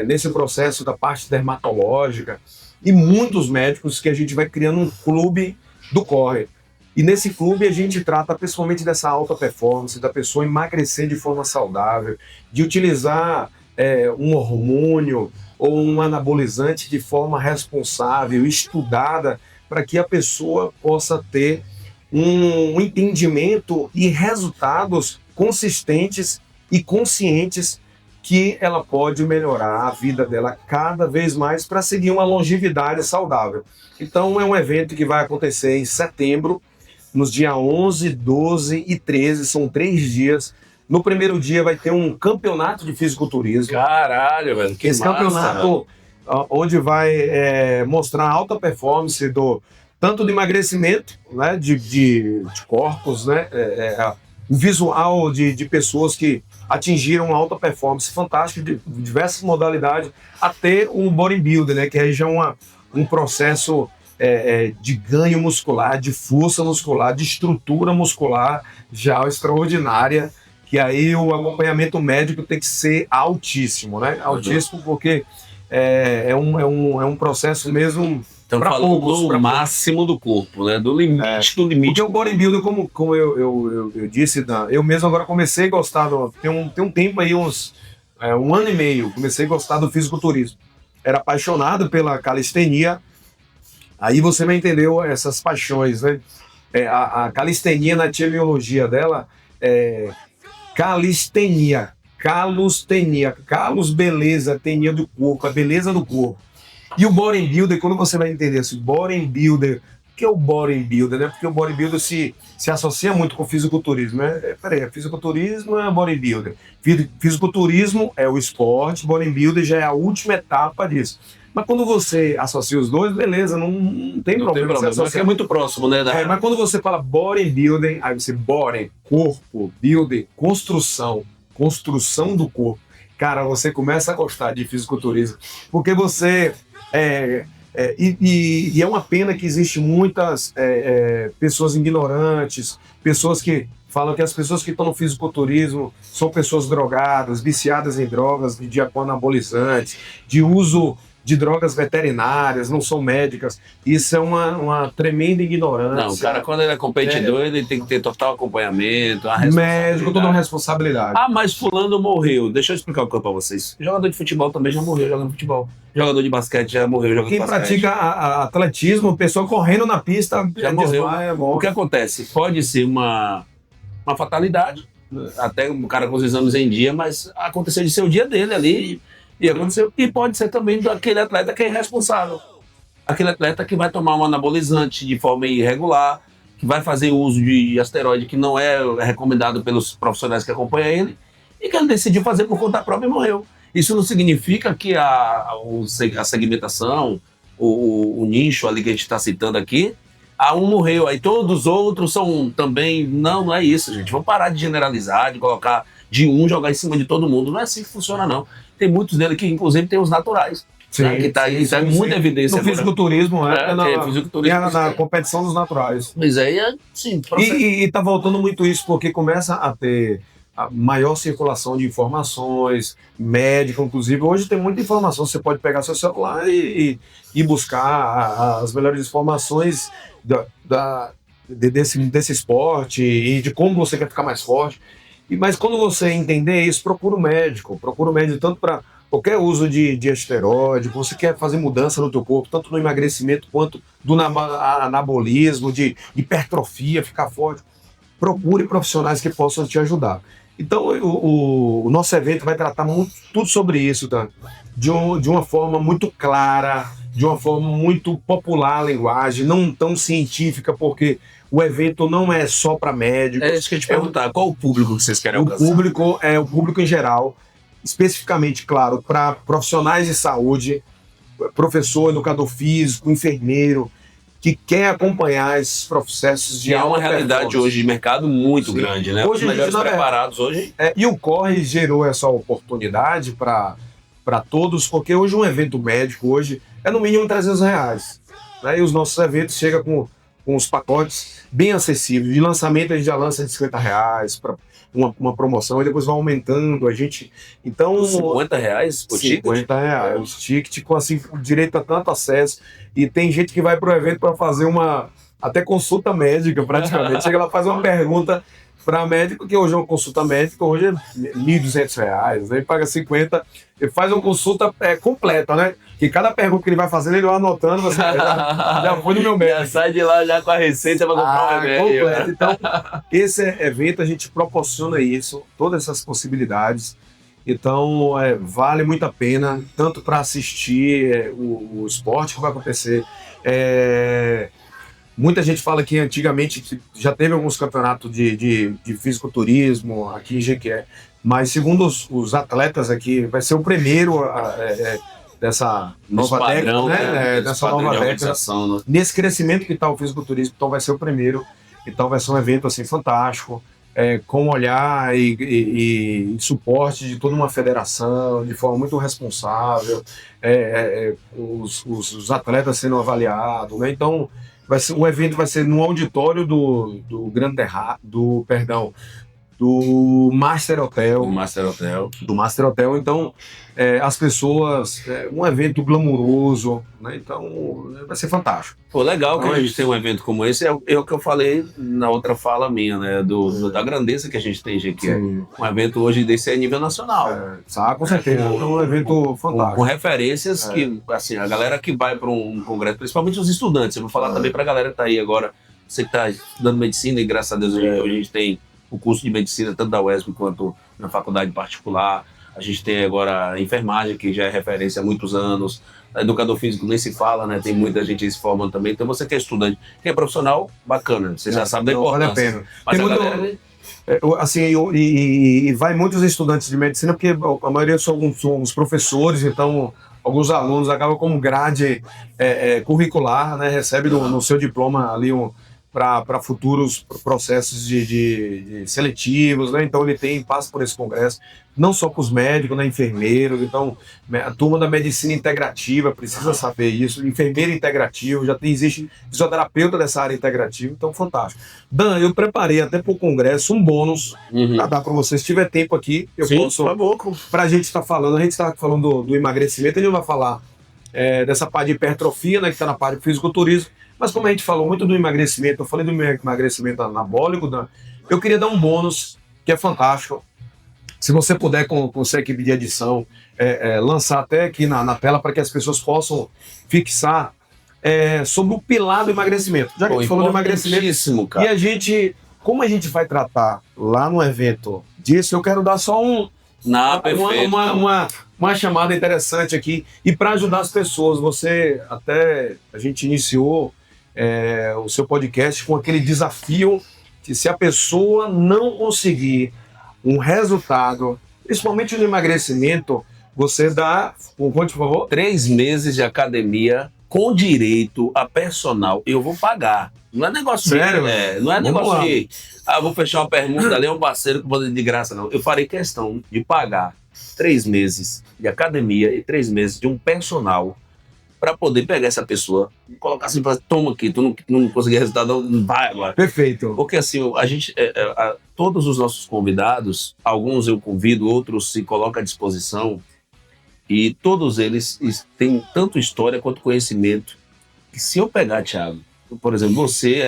nesse processo da parte dermatológica, e muitos médicos que a gente vai criando um clube do Corre. E nesse clube a gente trata principalmente dessa alta performance, da pessoa emagrecer de forma saudável, de utilizar um hormônio ou um anabolizante de forma responsável, estudada, para que a pessoa possa ter um entendimento e resultados consistentes e conscientes que ela pode melhorar a vida dela cada vez mais para seguir uma longevidade saudável. Então é um evento que vai acontecer em setembro, nos dias 11, 12 e 13, são 3 dias. No primeiro dia vai ter um campeonato de fisiculturismo. Caralho, velho, que Esse massa, campeonato onde vai mostrar alta performance tanto do emagrecimento, né, de corpos, né, o visual de pessoas que atingiram alta performance fantástica de diversas modalidades, até um bodybuilder, né, que aí já é um processo de ganho muscular, de força muscular, de estrutura muscular já extraordinária, que aí o acompanhamento médico tem que ser altíssimo, né? Altíssimo porque é um processo mesmo. Então, falando do máximo do corpo, né? Do limite do limite. Porque o bodybuilder, como eu disse, eu mesmo agora comecei a gostar, tem um tempo aí, um ano e meio, comecei a gostar do fisiculturismo. Era apaixonado pela calistenia, aí você vai entender essas paixões, né? A calistenia, na terminologia dela, calistenia, calos, beleza, tenia do corpo, a beleza do corpo. E o bodybuilder, quando você vai entender assim, bodybuilder, o que é o bodybuilder, né? Porque o bodybuilder se associa muito com o fisiculturismo, né? Fisiculturismo é bodybuilder. Fisiculturismo é o esporte, bodybuilder já é a última etapa disso. Mas quando você associa os dois, beleza, não tem problema. Porque é muito próximo, né? Mas quando você fala bodybuilding, aí você body, corpo, building, construção do corpo. Cara, você começa a gostar de fisiculturismo, porque você... E é uma pena que existe muitas pessoas ignorantes, pessoas que falam que as pessoas que estão no fisiculturismo são pessoas drogadas, viciadas em drogas, de anabolizantes, de uso de drogas veterinárias, não são médicas. Isso é uma tremenda ignorância. Não, o cara, quando ele é competidor, ele tem que ter total acompanhamento, a Médico, toda uma responsabilidade. Ah, mas fulano morreu. Deixa eu explicar uma coisa pra vocês. Jogador de futebol também já morreu jogando futebol. Jogador de basquete já morreu jogando Quem basquete. pratica atletismo, pessoa correndo na pista, Já morreu. desmaia, O morre. que acontece? Pode ser uma fatalidade, até o cara com os exames em dia, mas aconteceu de ser o dia dele ali e aconteceu. E pode ser também daquele atleta que é irresponsável. Aquele atleta que vai tomar um anabolizante de forma irregular, que vai fazer uso de asteroide que não é recomendado pelos profissionais que acompanham ele, e que ele decidiu fazer por conta própria e morreu. Isso não significa que a segmentação, o nicho ali que a gente está citando aqui, um morreu, aí todos os outros são também... Não é isso, gente. Vamos parar de generalizar, de colocar de jogar em cima de todo mundo. Não é assim que funciona, não. Tem muitos dele que, inclusive, tem os naturais. Sim, né, que está em muita evidência. No fisiculturismo, fisiculturismo, na competição dos naturais. Mas aí é, sim. E tá voltando muito isso, porque começa a ter a maior circulação de informações, médica, inclusive. Hoje tem muita informação, você pode pegar seu celular e buscar as melhores informações desse esporte e de como você quer ficar mais forte. Mas quando você entender isso, procura um médico tanto para qualquer uso de esteroide, você quer fazer mudança no teu corpo, tanto no emagrecimento quanto do anabolismo, de hipertrofia, ficar forte. Procure profissionais que possam te ajudar. Então, o nosso evento vai tratar tudo sobre isso, tá? De uma forma muito clara, de uma forma muito popular a linguagem, não tão científica, porque o evento não é só para médicos. É isso que eu ia te perguntar. Qual o público que vocês querem alcançar? O público em geral, especificamente, claro, para profissionais de saúde, professor, educador físico, enfermeiro, que quer acompanhar esses processos de alta performance. É uma realidade hoje de mercado muito grande, né? Hoje, os melhores preparados hoje. E o Corre gerou essa oportunidade para todos, porque hoje um evento médico hoje é no mínimo R$300. Né? E os nossos eventos chegam com os pacotes bem acessíveis. De lançamento a gente já lança de R$50 para uma promoção e depois vai aumentando. A gente. Então. R$50 por ticket? R$50. Ticket com assim, direito a tanto acesso. E tem gente que vai para o evento para fazer até consulta médica, praticamente. Chega lá, faz uma pergunta para médico, que hoje é uma consulta médica, hoje é R$1.200, aí paga 50, ele faz uma consulta completa, né? Que cada pergunta que ele vai fazer, ele vai anotando, você já foi no meu médico. Já sai de lá já com a receita para comprar o remédio. Completo. Então, esse evento a gente proporciona isso, todas essas possibilidades. Então, vale muito a pena, tanto para assistir o esporte que vai acontecer. Muita gente fala que antigamente já teve alguns campeonatos de fisiculturismo aqui em Jequié, mas segundo os atletas aqui, vai ser o primeiro dessa nova década, né? Dessa nova década, né? Nesse crescimento que está o fisiculturismo, então vai ser o primeiro. Então vai ser um evento assim fantástico, com olhar e suporte de toda uma federação, de forma muito responsável, os atletas sendo avaliados, né? Então o evento vai ser no auditório do Master Hotel. Do Master Hotel. Então, as pessoas... um evento glamouroso, né? Então, vai ser fantástico. Pô, legal que a gente tem um evento como esse. É o que eu falei na outra fala minha, né? Da grandeza que a gente tem aqui. Um evento hoje desse é nível nacional. Com certeza. É um evento fantástico. Com referências que, assim, a galera que vai para um congresso, principalmente os estudantes. Eu vou falar também para a galera que está aí agora. Você que está estudando medicina e, graças a Deus, hoje a gente tem o curso de medicina, tanto da UESP quanto na faculdade particular. A gente tem agora a enfermagem, que já é referência há muitos anos. Educador físico nem se fala, né? Tem muita gente se formando também. Então você que é estudante, quem é profissional, bacana. Você já sabe da importância. Vale a pena. Mas a galera... assim, e vai muitos estudantes de medicina, porque a maioria são os professores, então alguns alunos acabam como grade curricular, né? Recebe no seu diploma ali para futuros processos de seletivos, né? Então ele passa por esse congresso, não só para os médicos, né? Enfermeiros, então a turma da medicina integrativa precisa saber isso, enfermeiro integrativo, existe fisioterapeuta dessa área integrativa, então fantástico. Dan, eu preparei até para o congresso um bônus para dar para vocês, se tiver tempo aqui, eu posso, para a gente estar falando, a gente está falando do emagrecimento, a gente vai falar dessa parte de hipertrofia, né, que está na parte de fisiculturismo. Mas como a gente falou muito do emagrecimento, eu falei do emagrecimento anabólico, né, eu queria dar um bônus que é fantástico. Se você puder, com sua equipe de edição, lançar até aqui na tela para que as pessoas possam fixar sobre o pilar do emagrecimento. Já que a gente falou do emagrecimento, cara. e a gente, como a gente vai tratar lá no evento disso, eu quero dar só uma chamada interessante aqui. E para ajudar as pessoas, a gente iniciou o seu podcast com aquele desafio que se a pessoa não conseguir um resultado, principalmente no emagrecimento, você dá, por favor? 3 meses de academia com direito a personal. Eu vou pagar. Não é negócio sério? Não é negócio de vou fechar uma pergunta ali, é um parceiro que pode de graça, não. Eu farei questão de pagar 3 meses de academia e 3 meses de um personal para poder pegar essa pessoa e colocar assim, toma aqui, tu não conseguiu resultado, não vai agora. Perfeito. Porque assim, a gente, todos os nossos convidados, alguns eu convido, outros se colocam à disposição, e todos eles têm tanto história quanto conhecimento, que se eu pegar, Thiago, por exemplo, você,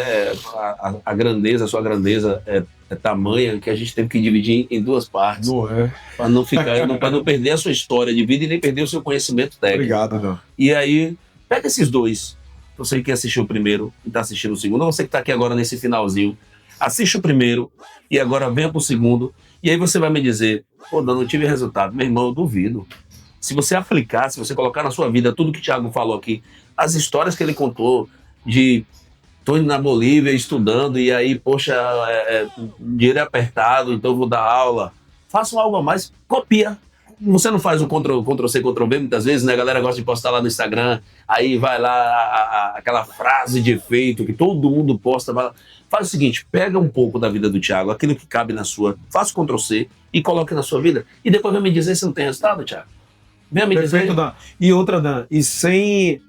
a sua grandeza é tamanha que a gente teve que dividir em 2 partes. Não é. Para não ficar, para não perder a sua história de vida e nem perder o seu conhecimento técnico. Obrigado, não. E aí, pega esses 2. Você que assistiu o primeiro e está assistindo o segundo, ou você que está aqui agora nesse finalzinho, assiste o primeiro e agora venha para o segundo. E aí você vai me dizer, pô, não tive resultado. Meu irmão, eu duvido. Se você aplicar, se você colocar na sua vida tudo que o Thiago falou aqui, as histórias que ele contou de tô indo na Bolívia estudando e aí, poxa, dinheiro é apertado, então eu vou dar aula. Faça algo a mais, copia. Você não faz o Ctrl-C, Ctrl-V muitas vezes, né? A galera gosta de postar lá no Instagram, aí vai lá aquela frase de efeito que todo mundo posta. Faz o seguinte, pega um pouco da vida do Thiago, aquilo que cabe na sua, faça o Ctrl-C e coloque na sua vida. E depois vai me dizer se não tem resultado, Thiago. Vem me dizer. Dan. E outra, Dan, e sem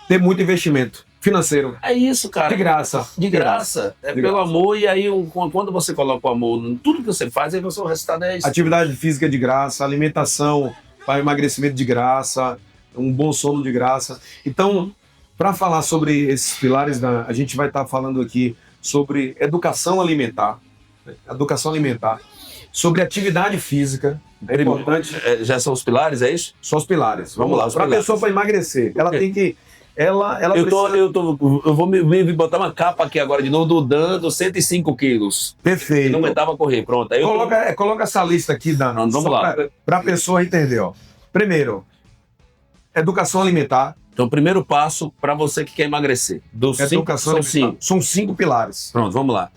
ter muito investimento financeiro. É isso, cara. De graça. De graça. Pelo amor, e aí quando você coloca o amor em tudo que você faz, aí o resultado é isso. Atividade física de graça, alimentação para emagrecimento de graça, um bom sono de graça. Então, para falar sobre esses pilares, a gente vai estar falando aqui sobre educação alimentar, sobre atividade física. É importante. Já são os pilares, é isso? Só os pilares. Vamos lá. Para a pessoa para emagrecer, ela tem que eu vou me botar uma capa aqui agora de novo do Dan dos 105 quilos. Perfeito. Não aguentava correr, pronto. Aí coloca essa lista aqui, Dan. Vamos lá. Para a pessoa entender. Ó. Primeiro, educação alimentar. Então, primeiro passo para você que quer emagrecer. São 5 pilares. Pronto, vamos lá.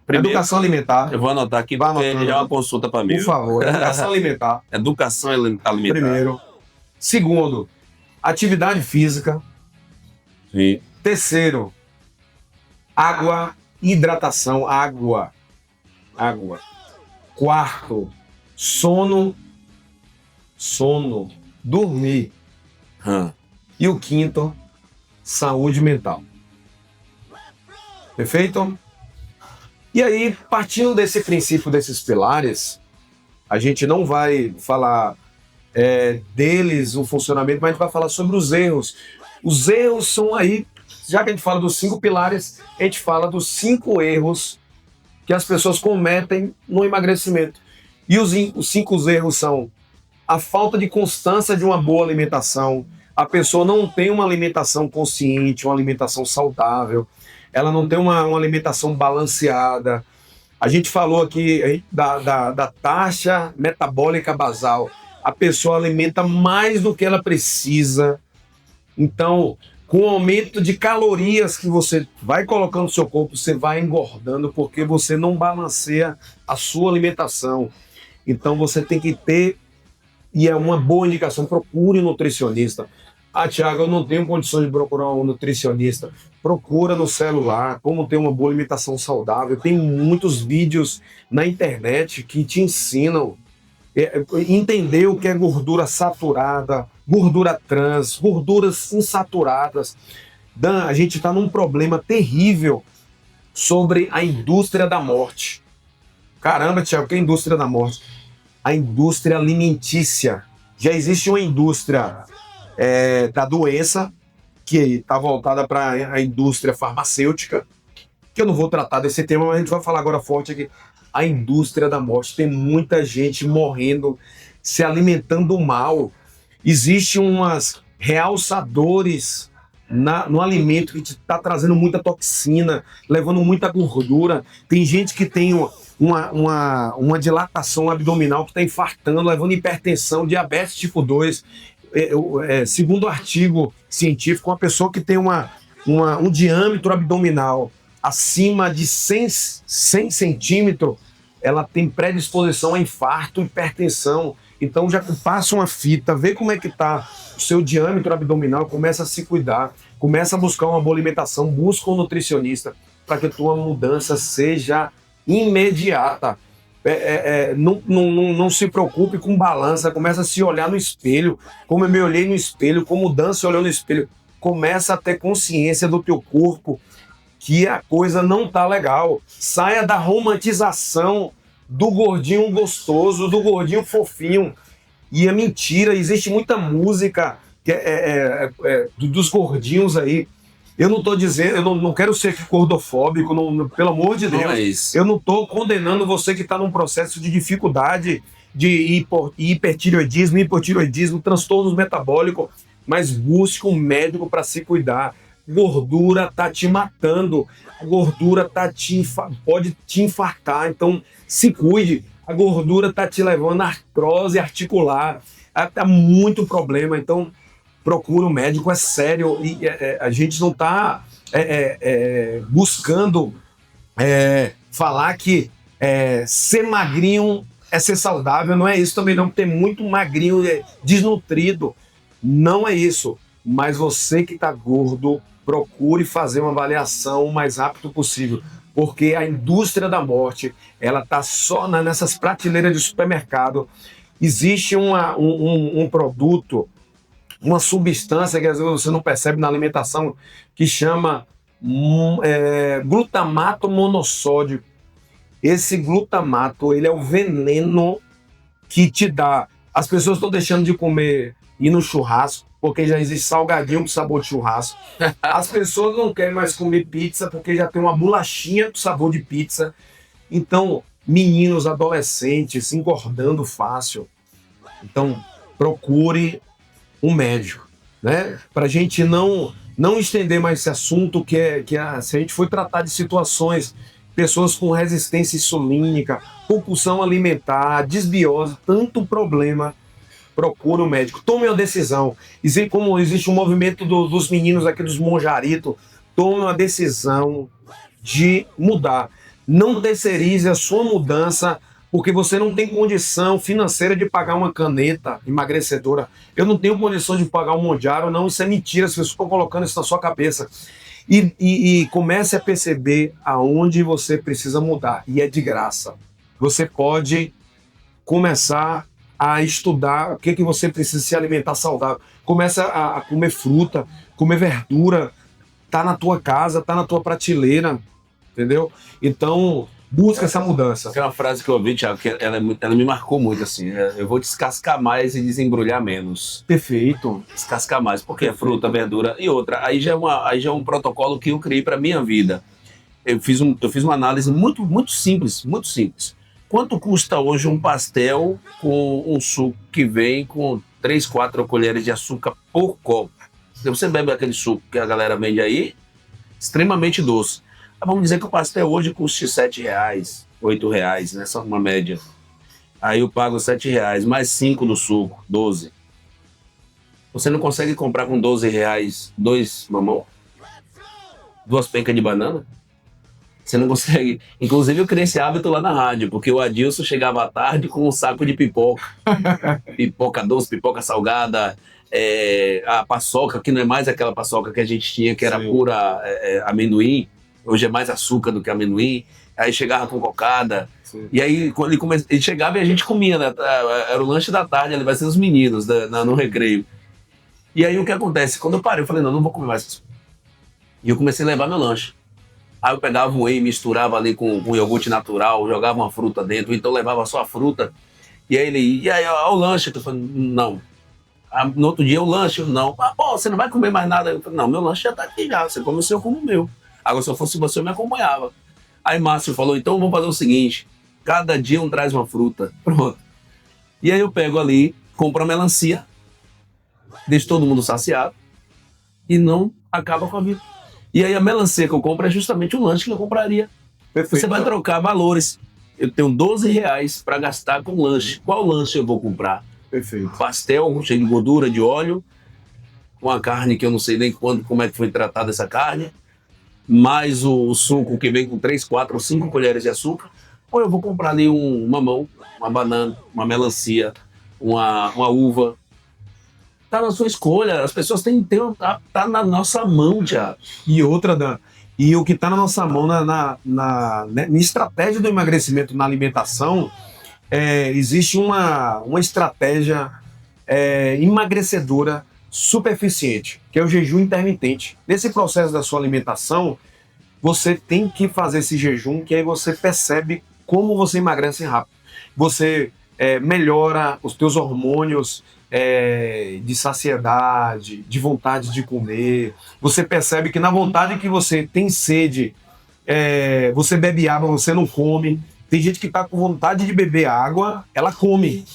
Primeiro, educação alimentar. Eu vou anotar aqui porque já é uma consulta para mim. Por favor, educação alimentar. Educação alimentar. Primeiro. Segundo, atividade física. Sim. Terceiro, água, hidratação, água. Quarto, sono, dormir. E o quinto, saúde mental. Perfeito? E aí, partindo desse princípio, desses pilares, a gente não vai falar deles, o funcionamento, mas a gente vai falar sobre os erros. Os erros são aí, já que a gente fala dos 5 pilares, a gente fala dos 5 erros que as pessoas cometem no emagrecimento. E os 5 erros são a falta de constância de uma boa alimentação, a pessoa não tem uma alimentação consciente, uma alimentação saudável, ela não tem uma alimentação balanceada. A gente falou aqui da taxa metabólica basal. A pessoa alimenta mais do que ela precisa. Então, com o aumento de calorias que você vai colocando no seu corpo, você vai engordando porque você não balanceia a sua alimentação. Então, você tem que ter, e é uma boa indicação, procure um nutricionista. Thiago, eu não tenho condições de procurar um nutricionista. Procura no celular como ter uma boa alimentação saudável. Tem muitos vídeos na internet que te ensinam entender o que é gordura saturada, gordura trans, gorduras insaturadas. Dan, a gente está num problema terrível sobre a indústria da morte. Caramba, Thiago, que é a indústria da morte? A indústria alimentícia. Já existe uma indústria da doença, que está voltada para a indústria farmacêutica, que eu não vou tratar desse tema, mas a gente vai falar agora forte aqui. A indústria da morte. Tem muita gente morrendo, se alimentando mal. Existem umas realçadores no alimento que está trazendo muita toxina, levando muita gordura. Tem gente que tem uma dilatação abdominal, que está infartando, levando hipertensão, diabetes tipo 2. Segundo o artigo científico, uma pessoa que tem um diâmetro abdominal acima de 100 centímetros, ela tem predisposição a infarto, hipertensão. Então já passa uma fita, vê como é que está o seu diâmetro abdominal, começa a se cuidar, começa a buscar uma boa alimentação, busca um nutricionista para que a tua mudança seja imediata. Não se preocupe com balança, começa a se olhar no espelho, como eu me olhei no espelho, como o Dan se olhou no espelho. Começa a ter consciência do teu corpo, que a coisa não tá legal. Saia da romantização do gordinho gostoso, do gordinho fofinho. E é mentira, existe muita música que dos gordinhos aí. Eu não tô dizendo, eu não quero ser gordofóbico, pelo amor de Deus. Não é isso. Eu não tô condenando você que está num processo de dificuldade de hipertireoidismo, transtornos metabólicos, mas busque um médico para se cuidar. Gordura tá te matando, a gordura pode te infartar, então se cuide. A gordura tá te levando a artrose articular, tá muito problema, então procura um médico, é sério. E a gente não tá buscando falar que ser magrinho é ser saudável, não é isso também não, ter muito magrinho desnutrido, não é isso. Mas você que tá gordo, procure fazer uma avaliação o mais rápido possível, porque a indústria da morte, ela tá só nessas prateleiras de supermercado. Existe um produto, uma substância que às vezes você não percebe na alimentação, que chama glutamato monossódico. Esse glutamato, ele é o veneno que te dá. As pessoas estão deixando de comer, ir no churrasco, porque já existe salgadinho com sabor de churrasco. As pessoas não querem mais comer pizza, porque já tem uma bolachinha com sabor de pizza. Então, meninos, adolescentes, engordando fácil. Então, procure um médico, né? Para a gente não estender mais esse assunto, se a gente for tratar de situações, pessoas com resistência insulínica, compulsão alimentar, desbiose, tanto problema, procure um médico, tome uma decisão. Como existe um movimento dos meninos aqui dos Monjarito, tome uma decisão de mudar. Não terceirize a sua mudança porque você não tem condição financeira de pagar uma caneta emagrecedora. Eu não tenho condição de pagar um Mondiaro, não, isso é mentira, as pessoas estão colocando isso na sua cabeça. E comece a perceber aonde você precisa mudar, e é de graça. Você pode começar a estudar o que você precisa se alimentar saudável. Começa a comer fruta, comer verdura, tá na tua casa, tá na tua prateleira, entendeu? Então, busca essa mudança. Tem uma frase que eu ouvi, Thiago, que ela me marcou muito, assim, eu vou descascar mais e desembrulhar menos. Perfeito. Descascar mais, porque é fruta, verdura e outra. Aí já é um protocolo que eu criei para minha vida. Eu fiz uma análise muito, muito simples, muito simples. Quanto custa hoje um pastel com um suco que vem com 3, 4 colheres de açúcar por copo? Você bebe aquele suco que a galera vende aí, extremamente doce. Vamos dizer que o pastel hoje custa R$7, R$8, né? Só uma média. Aí eu pago R$7, mais 5 do suco, 12. Você não consegue comprar com R$12 2 mamão? 2 pencas de banana? Você não consegue. Inclusive, eu criei esse hábito lá na rádio, porque o Adilson chegava à tarde com um saco de pipoca. Pipoca doce, pipoca salgada, a paçoca, que não é mais aquela paçoca que a gente tinha, que era pura amendoim. Hoje é mais açúcar do que amendoim. Aí chegava com cocada. Sim. E aí, quando ele chegava e a gente comia, né? Era o lanche da tarde, ali vai ser os meninos no recreio. E aí, o que acontece? Quando eu parei, eu falei, não vou comer mais isso. E eu comecei a levar meu lanche. Aí eu pegava o whey, misturava ali com iogurte natural, jogava uma fruta dentro, então levava só a fruta. E aí ele, e aí, ó, o lanche? Eu falei, não. No outro dia o lanche, eu não. Ah, pô, você não vai comer mais nada? Eu falei, não, meu lanche já tá aqui já. Você come o seu, eu como o meu. Agora, se eu fosse você, eu me acompanhava. Aí Márcio falou, então vamos fazer o seguinte, cada dia um traz uma fruta. Pronto. E aí eu pego ali, compro a melancia, deixo todo mundo saciado e não acaba com a vida. E aí a melancia que eu compro é justamente o lanche que eu compraria. Perfeito. Você vai trocar valores. Eu tenho R$ 12 para gastar com lanche. Qual lanche eu vou comprar? Perfeito. Pastel cheio de gordura, de óleo, com a carne que eu não sei nem quando, como é que foi tratada essa carne, mais o suco que vem com 3, 4 ou 5 colheres de açúcar, ou eu vou comprar ali um mamão, uma banana, uma melancia, uma uva. Tá na sua escolha, as pessoas tá na nossa mão, Thiago. E outra, Dan, e o que está na nossa mão na estratégia do emagrecimento na alimentação, existe uma estratégia emagrecedora super eficiente, que é o jejum intermitente. Nesse processo da sua alimentação, você tem que fazer esse jejum, que aí você percebe como você emagrece rápido. Você melhora os teus hormônios de saciedade, de vontade de comer. Você percebe que na vontade que você tem sede, você bebe água, você não come. Tem gente que está com vontade de beber água, ela come.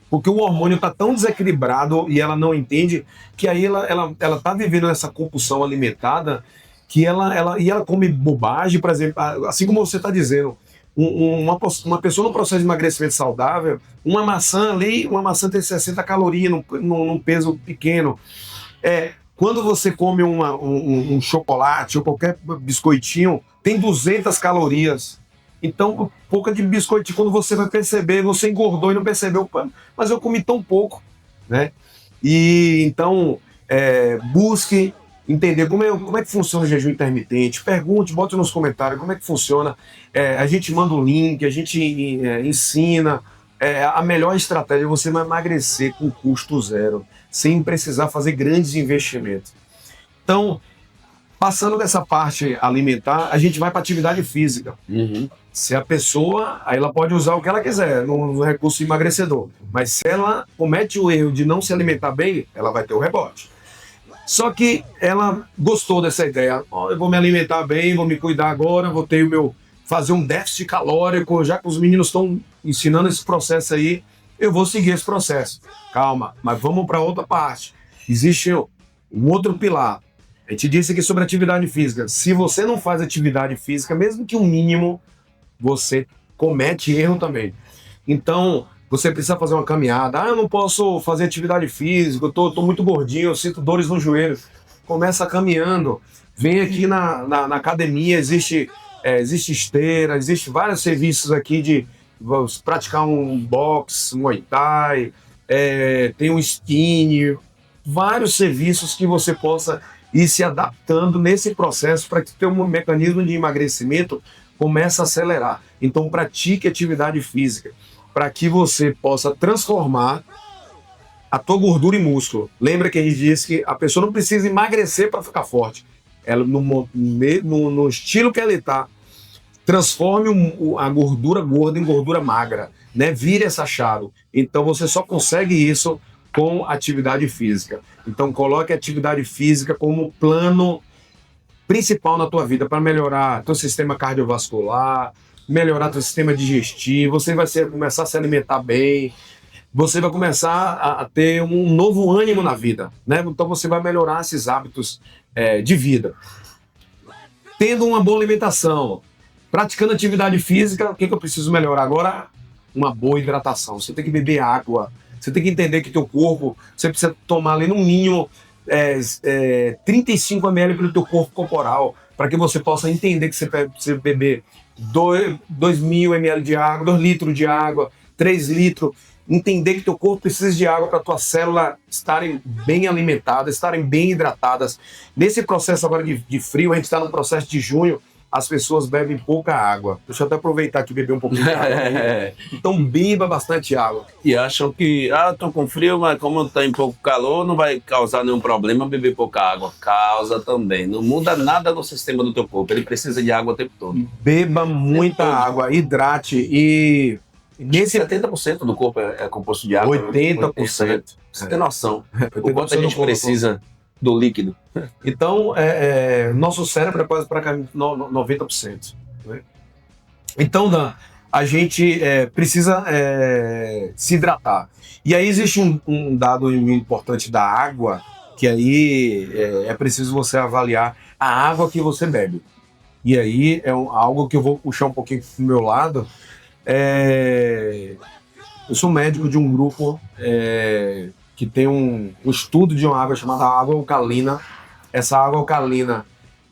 Porque o hormônio está tão desequilibrado e ela não entende que aí ela está vivendo essa compulsão alimentada que ela come bobagem, por exemplo, assim como você está dizendo. Uma pessoa no processo de emagrecimento saudável, uma maçã ali, uma maçã tem 60 calorias num peso pequeno. Quando você come um chocolate ou qualquer biscoitinho, tem 200 calorias. Então, pouca de biscoitinho, quando você vai perceber, você engordou e não percebeu, mas eu comi tão pouco, né? E então, busque entender como é que funciona o jejum intermitente, pergunte, bote nos comentários como é que funciona, a gente manda o link, a gente ensina, a melhor estratégia é você emagrecer com custo zero, sem precisar fazer grandes investimentos. Então, passando dessa parte alimentar, a gente vai para atividade física. Uhum. Se a pessoa, aí ela pode usar o que ela quiser no recurso emagrecedor, mas se ela comete o erro de não se alimentar bem, ela vai ter o rebote. Só que ela gostou dessa ideia. Eu vou me alimentar bem, vou me cuidar agora, vou ter fazer um déficit calórico, já que os meninos estão ensinando esse processo aí, eu vou seguir esse processo. Calma, mas vamos para outra parte. Existe um outro pilar. A gente disse aqui sobre atividade física. Se você não faz atividade física, mesmo que o mínimo, você comete erro também. Então, você precisa fazer uma caminhada. Eu não posso fazer atividade física, eu tô muito gordinho, eu sinto dores no joelho. Começa caminhando. Vem aqui na academia, existe esteira, existe vários serviços aqui de praticar um boxe, um Muay Thai, tem um spinning, vários serviços que você possa ir se adaptando nesse processo para que o teu mecanismo de emagrecimento comece a acelerar. Então pratique atividade física para que você possa transformar a tua gordura em músculo. Lembra que a gente disse que a pessoa não precisa emagrecer para ficar forte. Ela, no estilo que ela está, transforme a gordura gorda em gordura magra, né? Vire essa chave. Então você só consegue isso com atividade física. Então coloque a atividade física como plano principal na tua vida para melhorar teu sistema cardiovascular, melhorar teu sistema digestivo, você vai começar a se alimentar bem, você vai começar a ter um novo ânimo na vida, né? Então você vai melhorar esses hábitos de vida. Tendo uma boa alimentação, praticando atividade física, o que eu preciso melhorar agora? Uma boa hidratação. Você tem que beber água, você tem que entender que teu corpo, você precisa tomar ali no mínimo 35 ml pelo teu corpo corporal, para que você possa entender que você precisa beber 2.000 ml de água, 2 litros de água, 3 litros, entender que teu corpo precisa de água para tuas células estarem bem alimentadas, estarem bem hidratadas. Nesse processo agora de frio, a gente está no processo de junho, as pessoas bebem pouca água. Deixa eu até aproveitar aqui e beber um pouquinho de água. Então beba bastante água. E acham que, tô com frio, mas como tá em pouco calor, não vai causar nenhum problema beber pouca água. Causa também. Não muda nada no sistema do teu corpo. Ele precisa de água o tempo todo. Beba muita água, hidrate. E Nesse 70% do corpo é composto de água. 80%. Você tem noção. O 80% quanto a gente do corpo. precisa do líquido. Então, nosso cérebro é quase para 90%. Né? Então, Dan, a gente precisa se hidratar. E aí existe um dado importante da água, que aí é preciso você avaliar a água que você bebe. E aí algo que eu vou puxar um pouquinho pro meu lado. Eu sou médico de um grupo que tem um estudo de uma água chamada água alcalina. Essa água alcalina,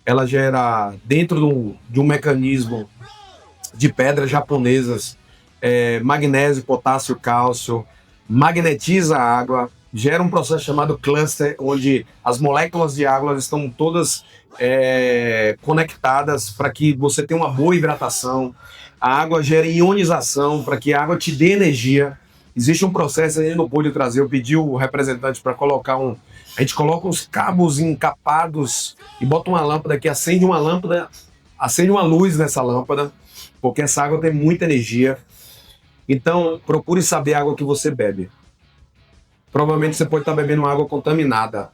ela gera, dentro de um mecanismo de pedras japonesas, magnésio, potássio, cálcio, magnetiza a água, gera um processo chamado cluster, onde as moléculas de água estão todas conectadas para que você tenha uma boa hidratação. A água gera ionização para que a água te dê energia. Existe um processo, a gente não pôde trazer, eu pedi o representante para colocar a gente coloca uns cabos encapados e bota uma lâmpada que acende uma luz nessa lâmpada, porque essa água tem muita energia. Então, procure saber a água que você bebe. Provavelmente você pode estar bebendo água contaminada.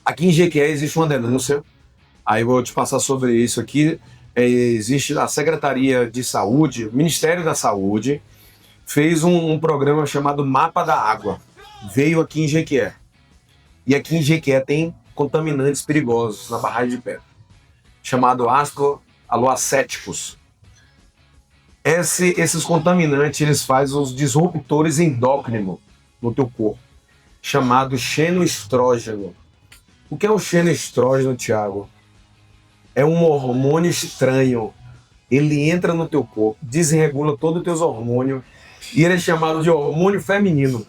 Aqui em Jequié existe uma denúncia, aí eu vou te passar sobre isso aqui. Existe a Secretaria de Saúde, o Ministério da Saúde, fez um programa chamado Mapa da Água. Veio aqui em Jequié. E aqui em Jequié tem contaminantes perigosos na barragem de pedra, chamado ácido aloacéticos. Esses contaminantes, eles fazem os disruptores endócrinos no teu corpo, chamado xenoestrógeno. O que é o xenoestrógeno, Thiago? É um hormônio estranho. Ele entra no teu corpo, desregula todos os teus hormônios, e ele é chamado de hormônio feminino.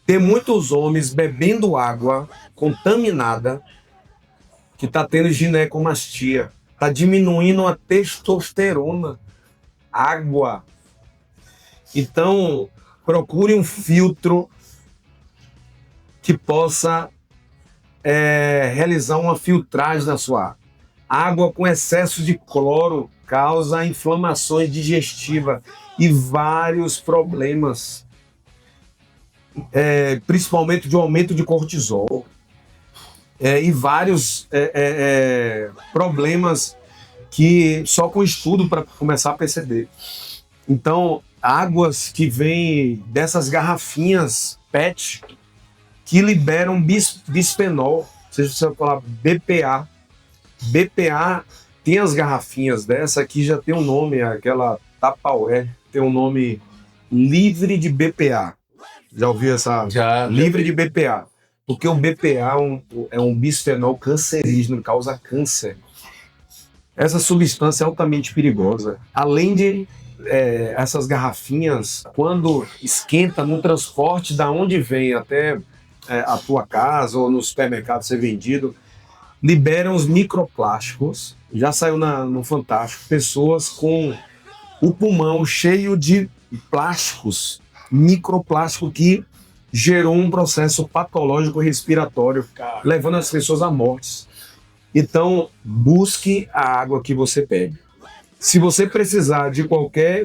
Tem muitos homens bebendo água contaminada que está tendo ginecomastia, está diminuindo a testosterona. Água. Então, procure um filtro que possa realizar uma filtragem na sua água. Água com excesso de cloro causa inflamações digestivas e vários problemas, principalmente de aumento de cortisol, e vários problemas que só com estudo para começar a perceber. Então, águas que vêm dessas garrafinhas PET que liberam bisfenol, seja você falar BPA. BPA tem as garrafinhas dessa aqui, já tem um nome, aquela Tupperware, tem um nome livre de BPA. Já ouviu essa? Já. Livre de BPA. Porque o BPA é um bisfenol cancerígeno, causa câncer. Essa substância é altamente perigosa. Além de essas garrafinhas, quando esquenta no transporte da onde vem até a tua casa ou no supermercado ser vendido, liberam os microplásticos. Já saiu no Fantástico, pessoas com o pulmão cheio de plásticos, microplástico, que gerou um processo patológico respiratório, levando as pessoas à morte. Então, busque a água que você bebe. Se você precisar de